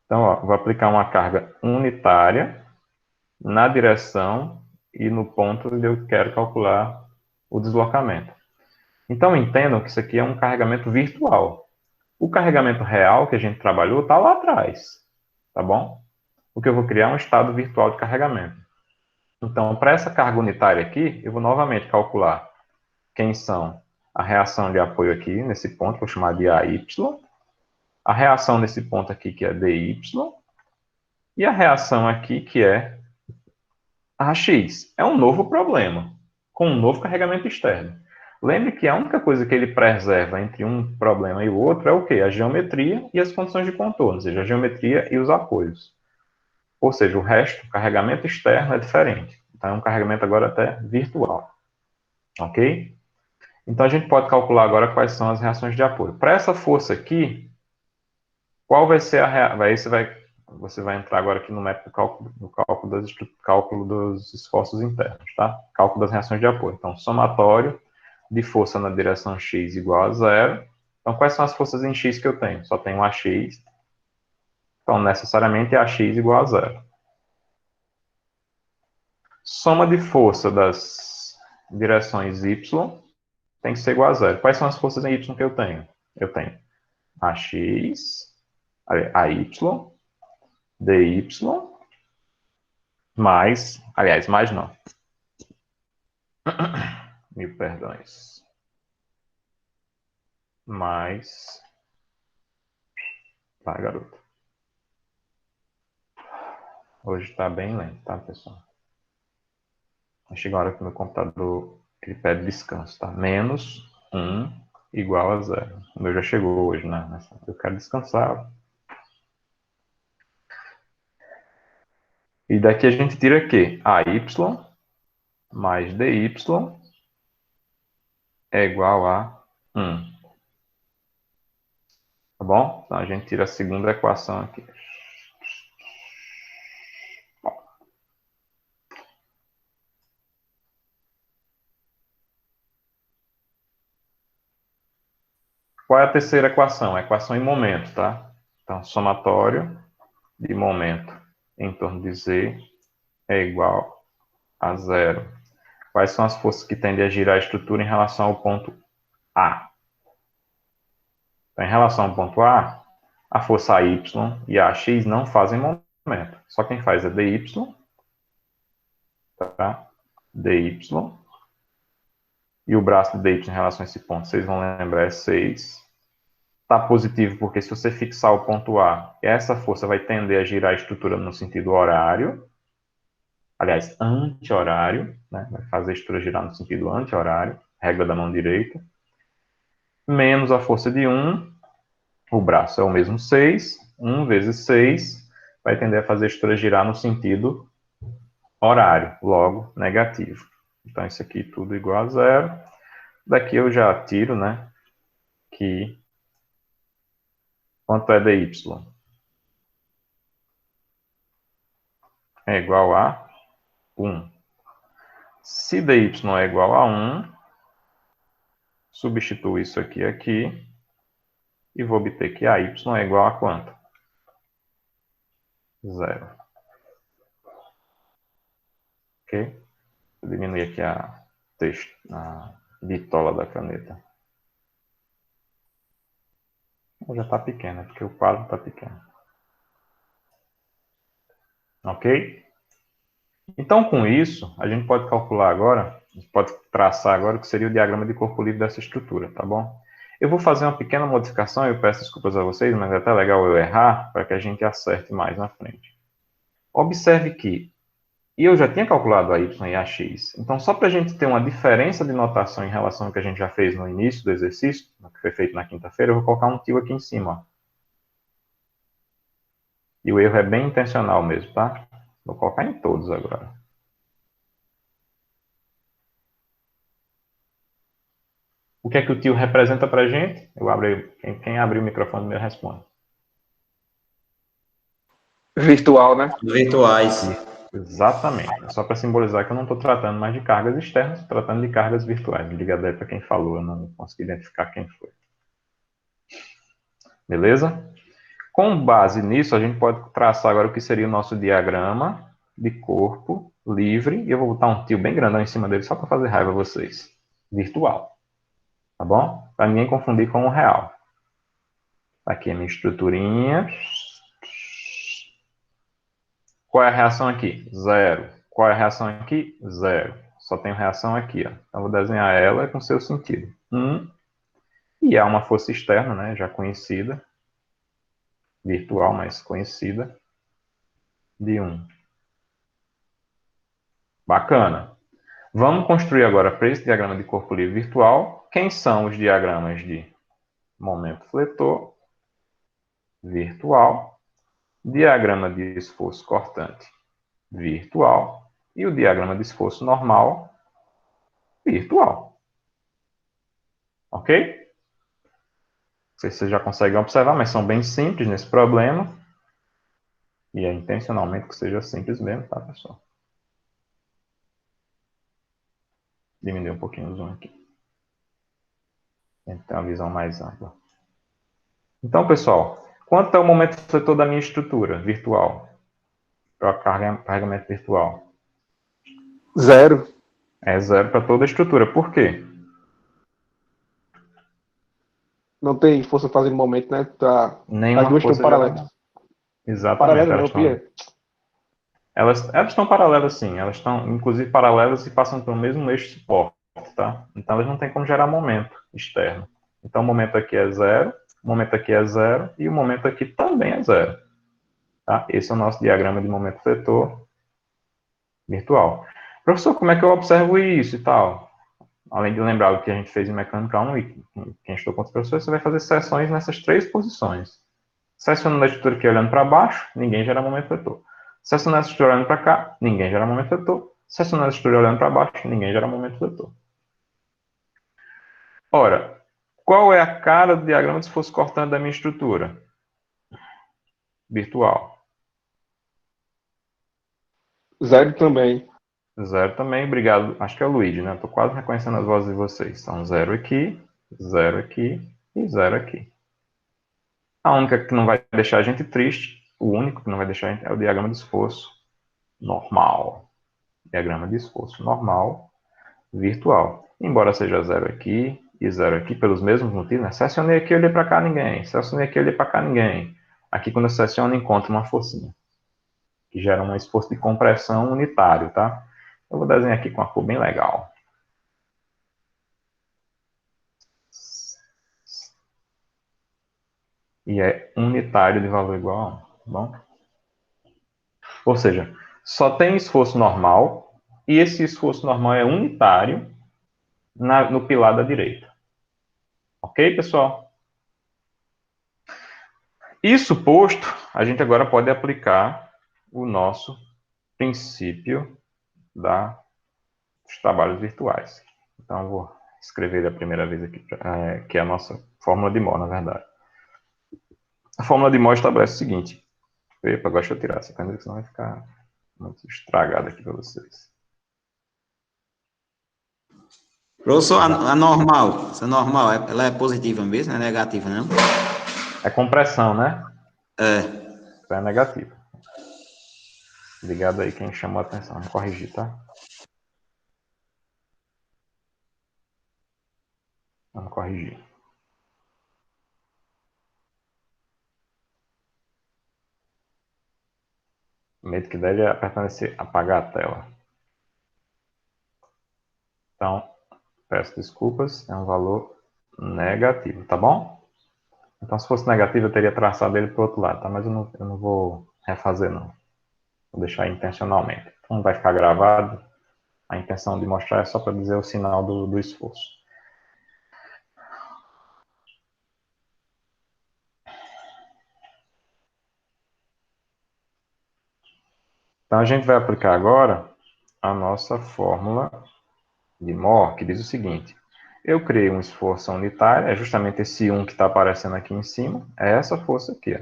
Então, ó, vou aplicar uma carga unitária na direção e no ponto onde eu quero calcular o deslocamento. Então, entendam que isso aqui é um carregamento virtual. O carregamento real que a gente trabalhou está lá atrás, tá bom? O que eu vou criar é um estado virtual de carregamento. Então, para essa carga unitária aqui, eu vou novamente calcular quem são a reação de apoio aqui, nesse ponto, vou chamar de AY, a reação nesse ponto aqui, que é DY, e a reação aqui, que é AX. É um novo problema, com um novo carregamento externo. Lembre que a única coisa que ele preserva entre um problema e o outro é o quê? A geometria e as condições de contorno, ou seja, a geometria e os apoios. Ou seja, o resto, o carregamento externo é diferente. Então, é um carregamento agora até virtual. Ok? Então, a gente pode calcular agora quais são as reações de apoio. Para essa força aqui, qual vai ser a reação? Você vai entrar agora aqui no método cálculo dos esforços internos, tá? Cálculo das reações de apoio. Então, somatório de força na direção x igual a zero. Então, quais são as forças em x que eu tenho? Só tenho AX. Então, necessariamente, AX igual a zero. Soma de força das direções y tem que ser igual a zero. Quais são as forças em y que eu tenho? Eu tenho AX, AY, DY, mais, aliás, mais não. Mil perdões. Mais, tá, garoto? Hoje tá bem lento, tá, pessoal? Chega a hora que meu computador ele pede descanso, tá? Menos 1 igual a zero. O meu já chegou hoje, né? Eu quero descansar. E daqui a gente tira que AY mais DY é igual a 1. Tá bom? Então a gente tira a segunda equação aqui. Qual é a terceira equação? A equação em momento, tá? Então, somatório de momento em torno de Z é igual a zero. Quais são as forças que tendem a girar a estrutura em relação ao ponto A? Então, em relação ao ponto a força AY e a AX não fazem momento. Só quem faz é DY, tá? DY. E o braço de DY em relação a esse ponto, vocês vão lembrar, é 6. Está positivo porque se você fixar o ponto A, essa força vai tender a girar a estrutura no sentido horário. Aliás, anti-horário, né? Vai fazer a estrutura girar no sentido anti-horário, regra da mão direita. Menos a força de 1, o braço é o mesmo 6, 1 vezes 6, vai tender a fazer a estrutura girar no sentido horário, logo negativo. Então, isso aqui tudo igual a zero. Daqui eu já tiro, né, que quanto é dy? É igual a 1. Se dy é igual a 1, substituo isso aqui e vou obter que AY é igual a quanto? Zero. Ok? Vou diminuir aqui a bitola da caneta. Já está pequena, porque o quadro está pequeno. Ok? Então, com isso, a gente pode calcular agora, a gente pode traçar agora o que seria o diagrama de corpo livre dessa estrutura, tá bom? Eu vou fazer uma pequena modificação, eu peço desculpas a vocês, mas é até legal eu errar, para que a gente acerte mais na frente. Observe que, e eu já tinha calculado a y e a x, então só para a gente ter uma diferença de notação em relação ao que a gente já fez no início do exercício, que foi feito na quinta-feira, eu vou colocar um tio aqui em cima, ó. E o erro é bem intencional mesmo, tá? Vou colocar em todos agora. O que é que o tio representa para a gente? Quem abrir o microfone me responde. Virtual, né? Virtuais. Exatamente. É só para simbolizar que eu não estou tratando mais de cargas externas, estou tratando de cargas virtuais. Liga para quem falou, eu não consegui identificar quem foi. Beleza? Com base nisso, a gente pode traçar agora o que seria o nosso diagrama de corpo livre. E eu vou botar um tio bem grandão em cima dele só para fazer raiva a vocês. Virtual. Tá bom? Para ninguém confundir com o real. Aqui é a minha estruturinha. Qual é a reação aqui? Zero. Qual é a reação aqui? Zero. Só tenho reação aqui, ó. Então, vou desenhar ela com seu sentido. E há uma força externa, né, já conhecida, virtual, mas conhecida, de 1. Bacana. Vamos construir agora para esse diagrama de corpo livre virtual. Quem são os diagramas de momento fletor virtual, diagrama de esforço cortante virtual e o diagrama de esforço normal virtual. Ok? Não sei se vocês já conseguem observar, mas são bem simples nesse problema. E é intencionalmente que seja simples mesmo, tá, pessoal? Diminuir um pouquinho o zoom aqui. A gente tem uma visão mais ampla. Então, pessoal, quanto é o momento fletor da minha estrutura virtual? Para carregamento virtual? 0. É 0 para toda a estrutura. Por quê? Não tem força fazendo momento, né? As Nenhuma duas estão força gerada. paralelas. Exatamente. Paralelo não, Pia. Elas estão paralelas, sim. Elas estão, inclusive, paralelas e passam pelo mesmo eixo de suporte, tá? Então, elas não têm como gerar momento externo. Então, o momento aqui é 0, o momento aqui é 0 e o momento aqui também é 0. Tá? Esse é o nosso diagrama de momento fletor virtual. Professor, como é que eu observo isso e tal? Além de lembrar o que a gente fez em mecânica 1 e quem estou com os professores, você vai fazer seções nessas 3 posições. Secionando a estrutura aqui olhando para baixo, ninguém gera momento fletor. Secionando a estrutura olhando para cá, ninguém gera momento fletor. Secionando a estrutura olhando para baixo, ninguém gera momento fletor. Ora, qual é a cara do diagrama de esforço cortante da minha estrutura virtual? 0 também. 0 também, obrigado. Acho que é o Luigi, né? Estou quase reconhecendo as vozes de vocês. São 0 aqui, 0 aqui e 0 aqui. A única que não vai deixar a gente triste, o único que não vai deixar a gente é o diagrama de esforço normal. Diagrama de esforço normal virtual. Embora seja 0 aqui e 0 aqui, pelos mesmos motivos, né? Sessionei aqui, olhei para cá, ninguém. Sessionei aqui, olhei para cá, ninguém. Aqui, quando eu sessiono, encontro uma forcinha, que gera um esforço de compressão unitário, tá? Eu vou desenhar aqui com uma cor bem legal. E é unitário de valor igual a 1, tá bom? Ou seja, só tem esforço normal, e esse esforço normal é unitário no pilar da direita. Ok, pessoal? Isso posto, a gente agora pode aplicar o nosso princípio dos trabalhos virtuais. Então, eu vou escrever a primeira vez aqui, que é a nossa fórmula de Moore, na verdade. A fórmula de Moore estabelece o seguinte. Epa, agora deixa eu tirar essa caneta, senão vai ficar muito estragado aqui para vocês. Professor, a normal, essa normal, ela é positiva mesmo, não é negativa, não? É compressão, né? É. É negativa. Obrigado aí quem chamou a atenção. Vamos corrigir, tá? Vamos corrigir. O medo que deve é apertar esse apagar a tela. Então, peço desculpas, é um valor negativo, tá bom? Então, se fosse negativo, eu teria traçado ele para o outro lado, tá? Mas eu não vou refazer, não. Vou deixar intencionalmente. Então, vai ficar gravado. A intenção de mostrar é só para dizer o sinal do esforço. Então, a gente vai aplicar agora a nossa fórmula de Moore, que diz o seguinte. Eu criei um esforço unitário, é justamente esse 1 que está aparecendo aqui em cima, é essa força aqui, ó,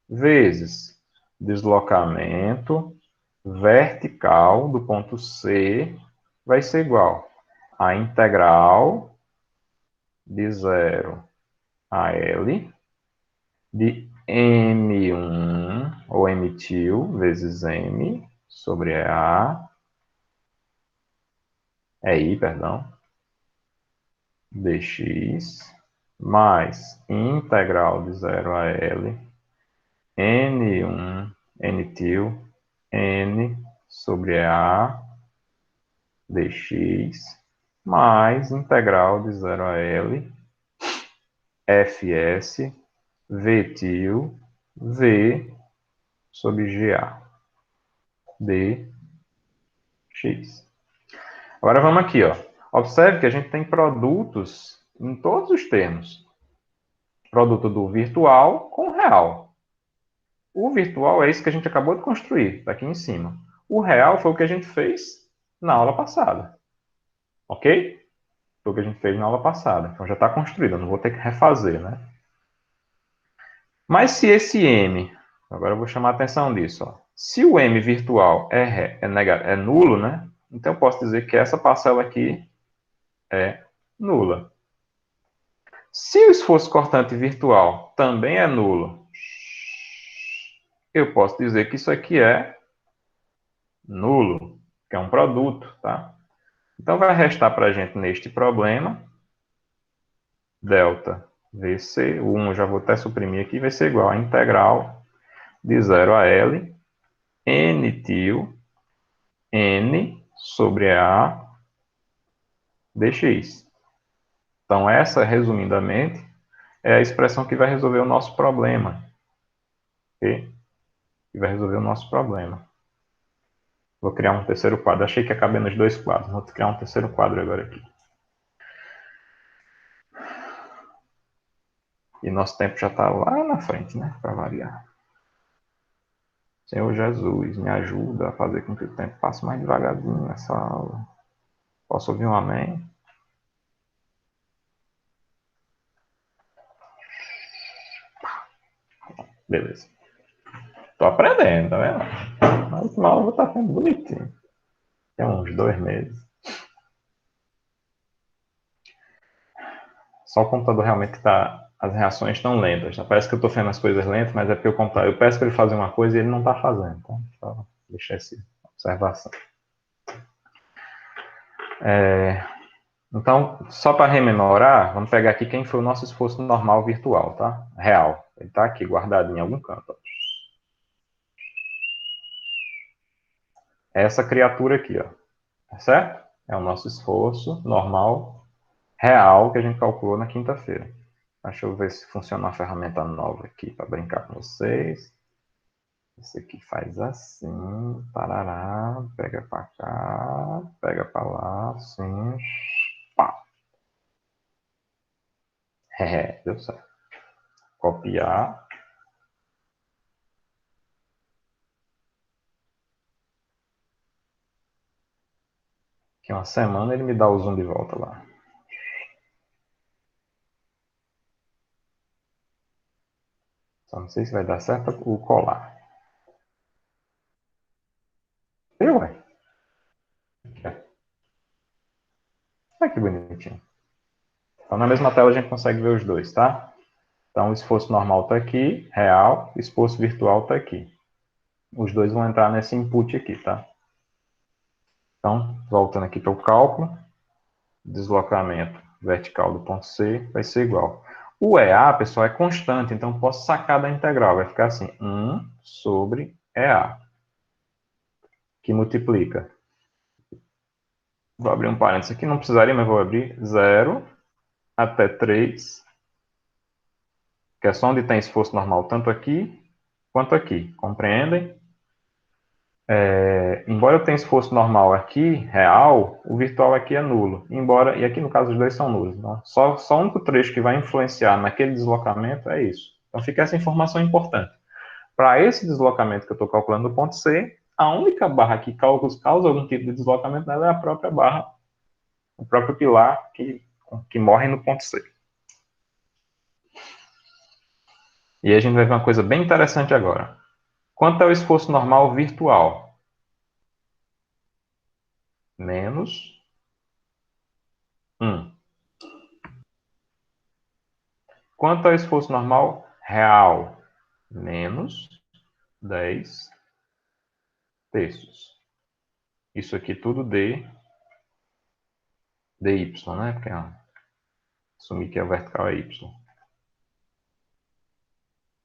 vezes deslocamento vertical do ponto C vai ser igual a integral de 0 a L de M1 ou M-til vezes M sobre A, I, perdão, dx mais integral de 0 a L N1 N-til N sobre A dx mais integral de 0 a L Fs V-til V sobre GA dx. Agora vamos aqui, ó. Observe que a gente tem produtos em todos os termos. Produto do virtual com o real. O virtual é isso que a gente acabou de construir, está aqui em cima. O real foi o que a gente fez na aula passada. Ok? Foi o que a gente fez na aula passada. Então já está construído, eu não vou ter que refazer, né? Mas se esse M, agora eu vou chamar a atenção disso, ó. Se o M virtual é nulo, né? Então eu posso dizer que essa parcela aqui é nula. Se o esforço cortante virtual também é nulo, eu posso dizer que isso aqui é nulo, que é um produto, tá? Então, vai restar para a gente neste problema, delta VC, o 1 eu já vou até suprimir aqui, vai ser igual a integral de 0 a L, N til, N sobre A dx. Então, essa, resumidamente, é a expressão que vai resolver o nosso problema. Ok? Que vai resolver o nosso problema. Vou criar um terceiro quadro. Achei que ia caber nos dois quadros. Vou criar um terceiro quadro agora aqui. E nosso tempo já está lá na frente, né? Para variar. Senhor Jesus, me ajuda a fazer com que o tempo passe mais devagarzinho nessa aula. Posso ouvir um amém? Beleza. Tô aprendendo, tá vendo? Na última aula eu vou estar sendo bonitinho. Tem uns 2 meses. Só o computador realmente está... As reações estão lentas. Tá? Parece que eu estou fazendo as coisas lentas, mas é porque o computador... Eu peço para ele fazer uma coisa e ele não está fazendo. Então, só deixar essa observação. Então, só para rememorar, vamos pegar aqui quem foi o nosso esforço normal virtual, tá? Real. Ele está aqui, guardado em algum canto. Ó. Essa criatura aqui, ó. Tá certo? É o nosso esforço normal real que a gente calculou na quinta-feira. Deixa eu ver se funciona uma ferramenta nova aqui para brincar com vocês. Esse aqui faz assim, parará, pega para cá, pega para lá, assim, pá. Deu certo. Copiar. Daqui uma semana ele me dá o zoom de volta lá. Só não sei se vai dar certo o colar. Eu, ué. Olha que bonitinho. Então, na mesma tela a gente consegue ver os dois, tá? Então, o esforço normal está aqui, real, o esforço virtual está aqui. Os dois vão entrar nesse input aqui, tá? Então, voltando aqui para o cálculo, deslocamento vertical do ponto C vai ser igual. O EA, pessoal, é constante, então eu posso sacar da integral. Vai ficar assim, 1 sobre EA, que multiplica. Vou abrir um parênteses aqui, não precisaria, mas vou abrir 0 até 3, que é só onde tem esforço normal, tanto aqui quanto aqui. Compreendem? Embora eu tenha esforço normal aqui, real, o virtual aqui é nulo. Embora, e aqui no caso os dois são nulos. Então, só o único trecho que vai influenciar naquele deslocamento é isso. Então fica essa informação importante. Para esse deslocamento que eu estou calculando no ponto C, a única barra que causa algum tipo de deslocamento dela é a própria barra, o próprio pilar que morre no ponto C. E aí a gente vai ver uma coisa bem interessante agora. Quanto é o esforço normal virtual? Menos 1. Quanto ao esforço normal real? Menos 10 terços. Isso aqui tudo dy, né? Porque assumir que a vertical é y.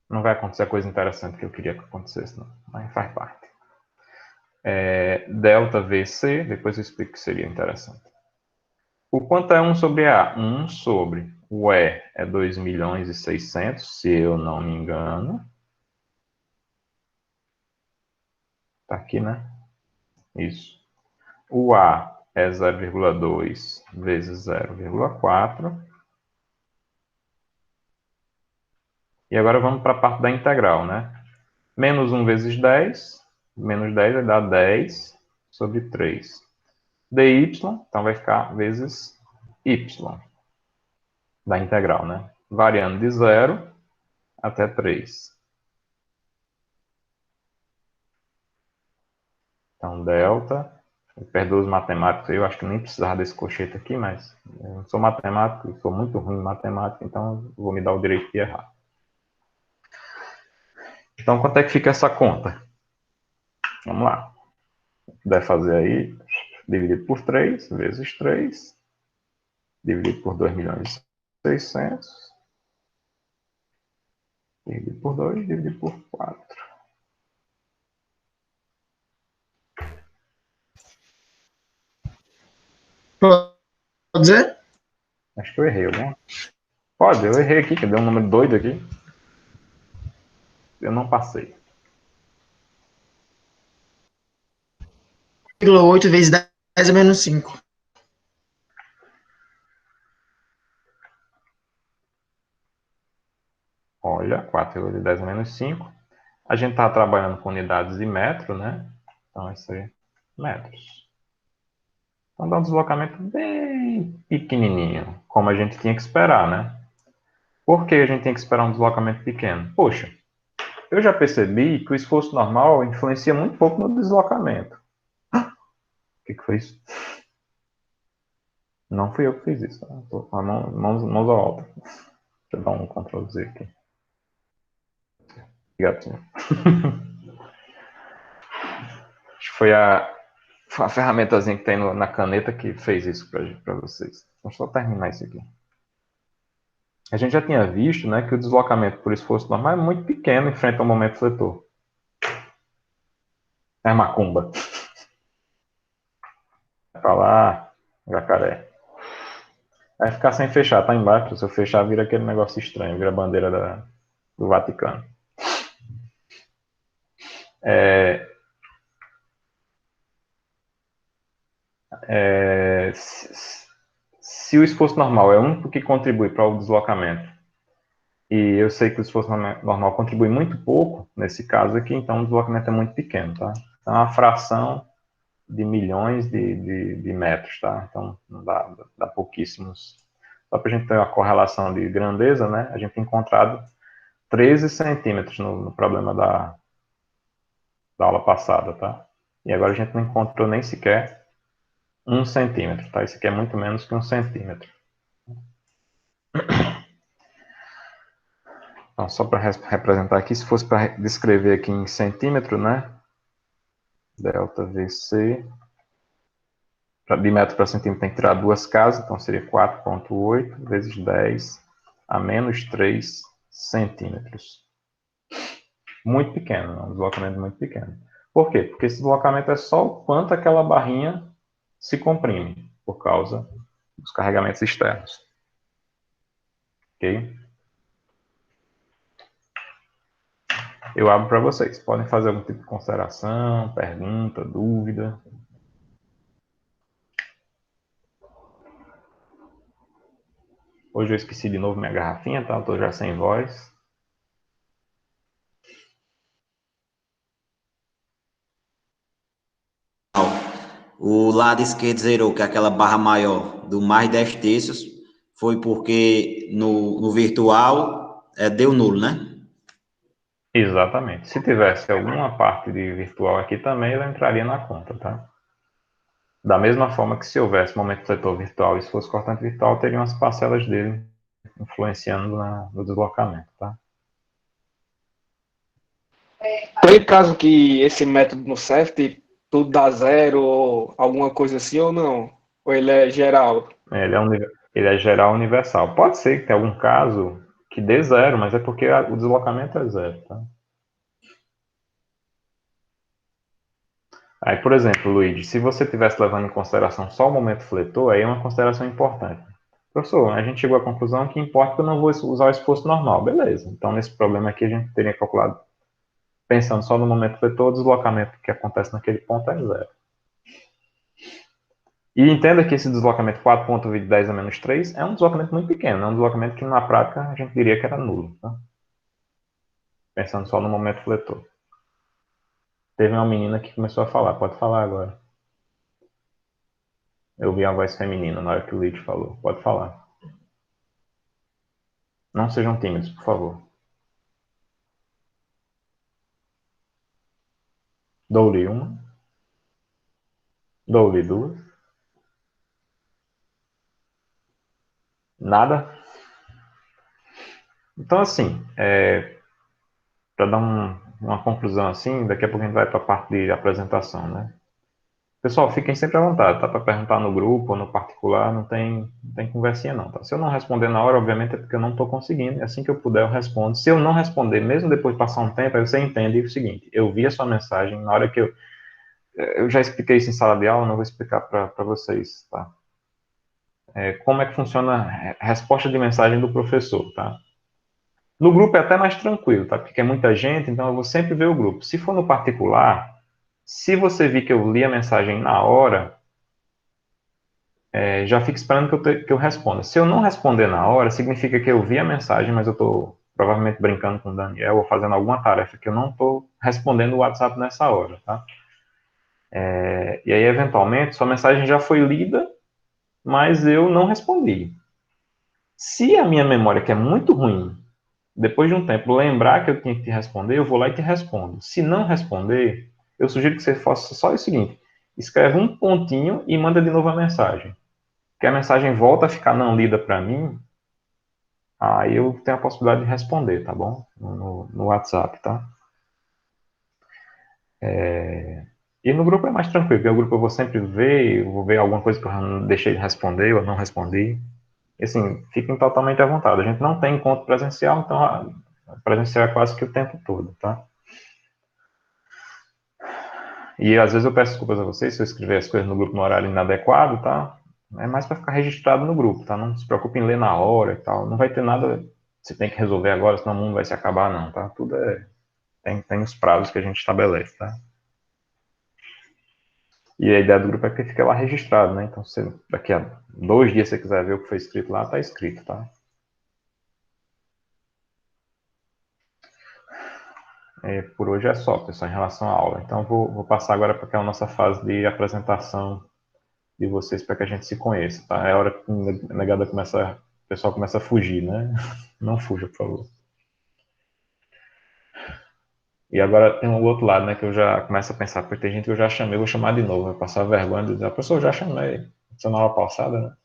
Não vai acontecer a coisa interessante que eu queria que acontecesse, não. Mas faz parte. Delta VC, depois eu explico que seria interessante. O quanto é 1 sobre A? 1 sobre o E é 2.600.000, se eu não me engano. Tá aqui, né? Isso. O A é 0,2 vezes 0,4. E agora vamos para a parte da integral, né? Menos 1 vezes 10. Menos 10 vai dar 10 sobre 3. dy, então vai ficar vezes y da integral, né? Variando de 0 até 3. Então, delta perdoa os matemáticos, eu acho que nem precisava desse colchete aqui, mas eu não sou matemático, sou muito ruim em matemática, então vou me dar o direito de errar. Então, quanto é que fica essa conta? Vamos lá. Se puder fazer aí, dividido por 3, vezes 3, dividido por 2.600.000, dividido por 2, dividido por 4. Pode dizer? Acho que eu errei alguma. Pode, eu errei aqui, que deu um número doido aqui. Eu não passei. 8 vezes 10 é menos 5. Olha, 4 vezes 10 menos 5. A gente está trabalhando com unidades de metro, né? Então, isso aí, metros. Então, dá um deslocamento bem pequenininho, como a gente tinha que esperar, né? Por que a gente tem que esperar um deslocamento pequeno? Poxa, eu já percebi que o esforço normal influencia muito pouco no deslocamento. O que foi isso? Não fui eu que fiz isso. Tá? Tô com a mãos ao alto. Deixa eu dar um Ctrl Z aqui. Gatinho. Acho que foi a ferramentazinha que tem na caneta que fez isso para vocês. Vamos só terminar isso aqui. A gente já tinha visto, né, que o deslocamento por esforço normal é muito pequeno em frente ao momento fletor. É macumba. Vai pra lá, jacaré. Vai ficar sem fechar, tá embaixo. Se eu fechar, vira aquele negócio estranho, vira a bandeira do Vaticano. É, se o esforço normal é o único que contribui para o deslocamento, e eu sei que o esforço normal contribui muito pouco, nesse caso aqui, então o deslocamento é muito pequeno, tá? Então é uma fração de milhões de metros, tá? Então dá pouquíssimos. Só para a gente ter uma correlação de grandeza, né? A gente tem encontrado 13 centímetros no problema da aula passada, tá? E agora a gente não encontrou nem sequer 1 centímetro, tá? Isso aqui é muito menos que 1 centímetro. Então, só para representar aqui, se fosse para descrever aqui em centímetro, né? Delta VC. De metro para centímetro tem que tirar duas casas, então seria 4,8 vezes 10 a menos 3 centímetros. Muito pequeno, né? Um deslocamento muito pequeno. Por quê? Porque esse deslocamento é só o quanto aquela barrinha se comprime, por causa dos carregamentos externos. Ok? Eu abro para vocês. Podem fazer algum tipo de consideração, pergunta, dúvida. Hoje eu esqueci de novo minha garrafinha, tá? Eu tô já sem voz. O lado esquerdo zerou, que é aquela barra maior do mais 10 terços, foi porque no virtual deu nulo, né? Exatamente. Se tivesse alguma parte de virtual aqui também, ela entraria na conta, tá? Da mesma forma que se houvesse momento fletor virtual e se fosse cortante virtual, teriam as parcelas dele influenciando no deslocamento, tá? Tem caso que esse método não serve, tudo dá zero ou alguma coisa assim ou não? Ou ele é geral? Ele é geral universal. Pode ser que tenha algum caso que dê zero, mas é porque o deslocamento é zero, tá? Aí, por exemplo, Luigi, se você estivesse levando em consideração só o momento fletor, aí é uma consideração importante. Professor, a gente chegou à conclusão que importa que eu não vou usar o esforço normal. Beleza. Então, nesse problema aqui, a gente teria calculado, pensando só no momento fletor, o deslocamento que acontece naquele ponto é zero. E entenda que esse deslocamento 4,10 a menos 3 é um deslocamento muito pequeno, é um deslocamento que na prática a gente diria que era nulo, tá? Pensando só no momento fletor. Teve uma menina que começou a falar, pode falar agora. Eu vi a voz feminina na hora que o Luigi falou, pode falar. Não sejam tímidos, por favor. Dou-lhe uma. Dou-lhe duas. Nada? Então, assim, para dar uma conclusão assim, daqui a pouco a gente vai para a parte de apresentação, né? Pessoal, fiquem sempre à vontade, tá? Para perguntar no grupo ou no particular, não tem conversinha não, tá? Se eu não responder na hora, obviamente é porque eu não estou conseguindo. Assim que eu puder, eu respondo. Se eu não responder, mesmo depois de passar um tempo, aí você entende o seguinte: eu vi a sua mensagem, na hora que eu já expliquei isso em sala de aula, não vou explicar para vocês, tá? Como é que funciona a resposta de mensagem do professor, tá? No grupo é até mais tranquilo, tá? Porque é muita gente, então eu vou sempre ver o grupo. Se for no particular, se você vir que eu li a mensagem na hora, já fica esperando que eu responda. Se eu não responder na hora, significa que eu vi a mensagem, mas eu estou provavelmente brincando com o Daniel ou fazendo alguma tarefa que eu não estou respondendo o WhatsApp nessa hora, tá? E aí, eventualmente, sua mensagem já foi lida, mas eu não respondi. Se a minha memória, que é muito ruim, depois de um tempo, lembrar que eu tinha que te responder, eu vou lá e te respondo. Se não responder, eu sugiro que você faça só o seguinte: escreve um pontinho e manda de novo a mensagem. Que a mensagem volta a ficar não lida para mim, aí eu tenho a possibilidade de responder, tá bom? No WhatsApp, tá? E no grupo é mais tranquilo, porque o grupo eu vou sempre ver, eu vou ver alguma coisa que eu não deixei de responder ou não respondi. E assim, fiquem totalmente à vontade. A gente não tem encontro presencial, então presencial é quase que o tempo todo, tá? E às vezes eu peço desculpas a vocês se eu escrever as coisas no grupo no horário inadequado, tá? É mais para ficar registrado no grupo, tá? Não se preocupe em ler na hora e tal. Não vai ter nada que você tem que resolver agora, senão o mundo vai se acabar, não, tá? Tudo tem os prazos que a gente estabelece, tá? E a ideia do grupo é que fique lá registrado, né? Então, se daqui a 2 dias você quiser ver o que foi escrito lá, tá escrito, tá? Por hoje é só, pessoal, em relação à aula. Então, vou passar agora para aquela nossa fase de apresentação de vocês para que a gente se conheça, tá? É a hora que a negada o pessoal começa a fugir, né? Não fuja, por favor. E agora tem um outro lado, né, que eu já começo a pensar, porque tem gente que eu já chamei, vou chamar de novo, vai passar vergonha de dizer, a pessoa eu já chamei, isso na aula passada, né?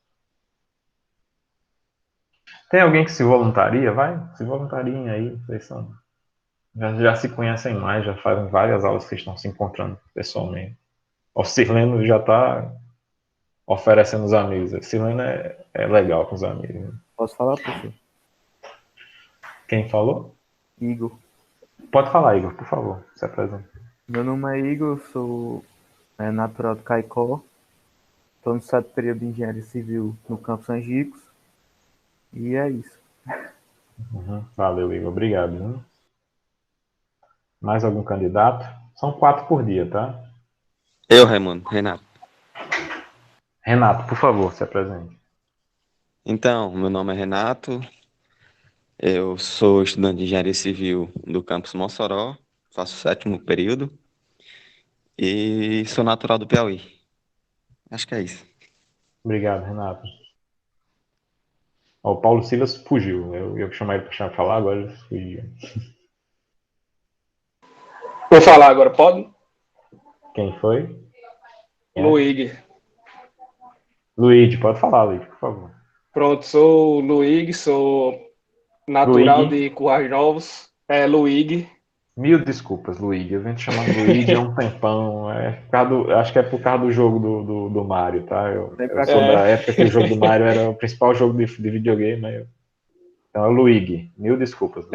Tem alguém que se voluntaria? Vai, se voluntariem aí, vocês já se conhecem mais, já fazem várias aulas que estão se encontrando pessoalmente. O Sirleno já está oferecendo os amigos. O Sirleno é legal com os amigos. Posso falar, professor? Quem falou? Igor. Pode falar, Igor, por favor, se apresente. Meu nome é Igor, sou natural do Caicó. Estou no 7º período de Engenharia Civil no campus Angicos. E é isso. Valeu, Igor, obrigado. Viu? Mais algum candidato? São 4 por dia, tá? Eu, Raimundo, Renato. Renato, por favor, se apresente. Então, meu nome é Renato, eu sou estudante de Engenharia Civil do campus Mossoró, faço o 7º período e sou natural do Piauí. Acho que é isso. Obrigado, Renato. O Paulo Silas fugiu. Eu chamei ele para falar, agora ele fugiu. Vou falar agora, pode? Quem foi? Luigi. Luigi, pode falar, Luigi, por favor. Pronto, sou o Luigi, sou natural Luigi. de Currais Novos. É Luigi. Mil desculpas, Luigi. Eu venho te chamando Luigi há um tempão. Acho que é por causa do jogo do Mario, tá? Eu sou da época que o jogo do Mario era o principal jogo de videogame. Então é Luigi. Mil desculpas.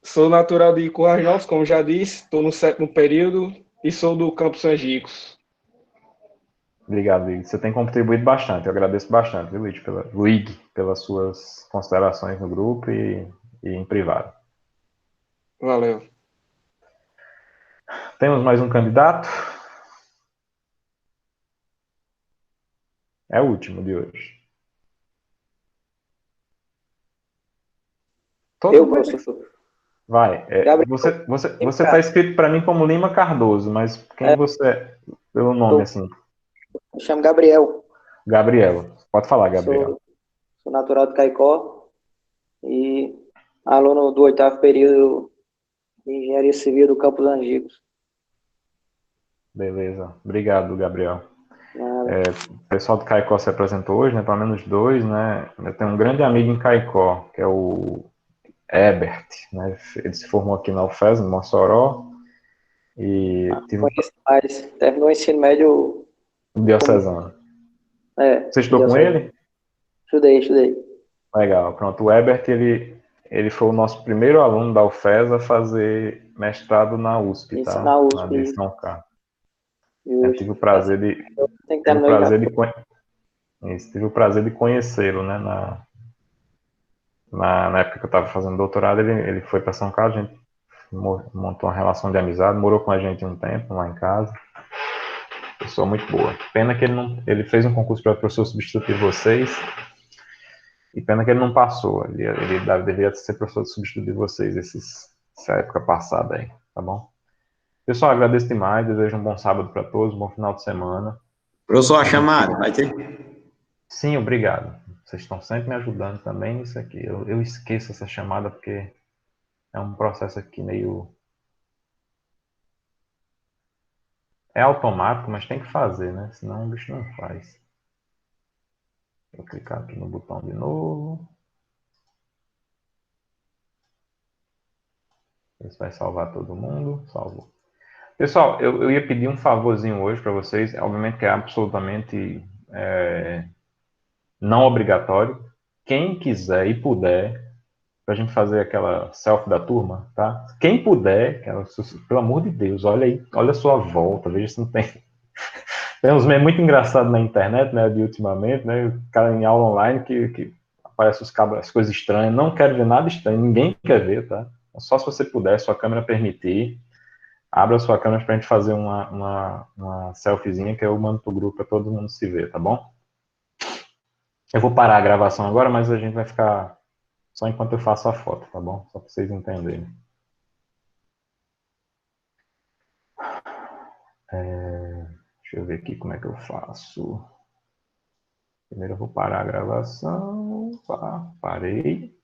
Sou natural de Currais Novos, como já disse. Estou no 7º período e sou do campus Angicos. Obrigado, Luigi. Você tem contribuído bastante. Eu agradeço bastante, viu, Luigi, pelas suas considerações no grupo e em privado. Valeu. Temos mais um candidato? É o último de hoje. Eu, professor. Vai. Você está escrito para mim como Lima Cardoso, mas quem você é? Pelo nome, assim. Me chamo Gabriel. Gabriel. Pode falar, Gabriel. Sou natural de Caicó e aluno do 8º período de Engenharia Civil do campus Angicos. Beleza. Obrigado, Gabriel. Nada. O pessoal do Caicó se apresentou hoje, né? Pelo menos dois, né? Eu tenho um grande amigo em Caicó, que é o Ebert, né? Ele se formou aqui na UFES, em Mossoró, e tive Conheço mais. Terminou o ensino médio o como. diocesano. É, Você estudou com diocesano. ele? Estudei. Legal. Pronto, o Ebert, ele foi o nosso primeiro aluno da UFES a fazer mestrado na USP, Isso tá? na Na de USP. São Carlos. Eu Justo. tive o prazer de, Tem que tive o terminar já. prazer de, tive o prazer de conhecê-lo, né? Na época que eu estava fazendo doutorado, ele foi para São Carlos, a gente montou uma relação de amizade, morou com a gente um tempo lá em casa. Pessoa muito boa. Pena que ele fez um concurso para professor substituto de vocês, e pena que ele não passou. Ele deveria ser professor substituto de vocês essa época passada aí, tá bom? Pessoal, agradeço demais, desejo um bom sábado para todos, um bom final de semana. Professor, a A gente chamada, fica... vai ter? Sim, obrigado. Vocês estão sempre me ajudando também nisso aqui. Eu esqueço essa chamada porque é um processo aqui meio... É automático, mas tem que fazer, né? Senão o bicho não faz. Vou clicar aqui no botão de novo. Isso vai salvar todo mundo. Salvou. Pessoal, eu ia pedir um favorzinho hoje para vocês. Obviamente que é absolutamente não obrigatório. Quem quiser e puder, para a gente fazer aquela selfie da turma, tá? Quem puder, pelo amor de Deus, olha aí, olha a sua volta, veja se não tem. Tem uns memes muito engraçados na internet, né, de ultimamente, né? O cara em aula online que aparece as coisas estranhas. Não quero ver nada estranho, ninguém quer ver, tá? Só se você puder, sua câmera permitir. Abra sua câmera para a gente fazer uma selfiezinha que eu mando pro grupo para todo mundo se ver, tá bom? Eu vou parar a gravação agora, mas a gente vai ficar só enquanto eu faço a foto, tá bom? Só para vocês entenderem. Deixa eu ver aqui como é que eu faço. Primeiro eu vou parar a gravação. Parei.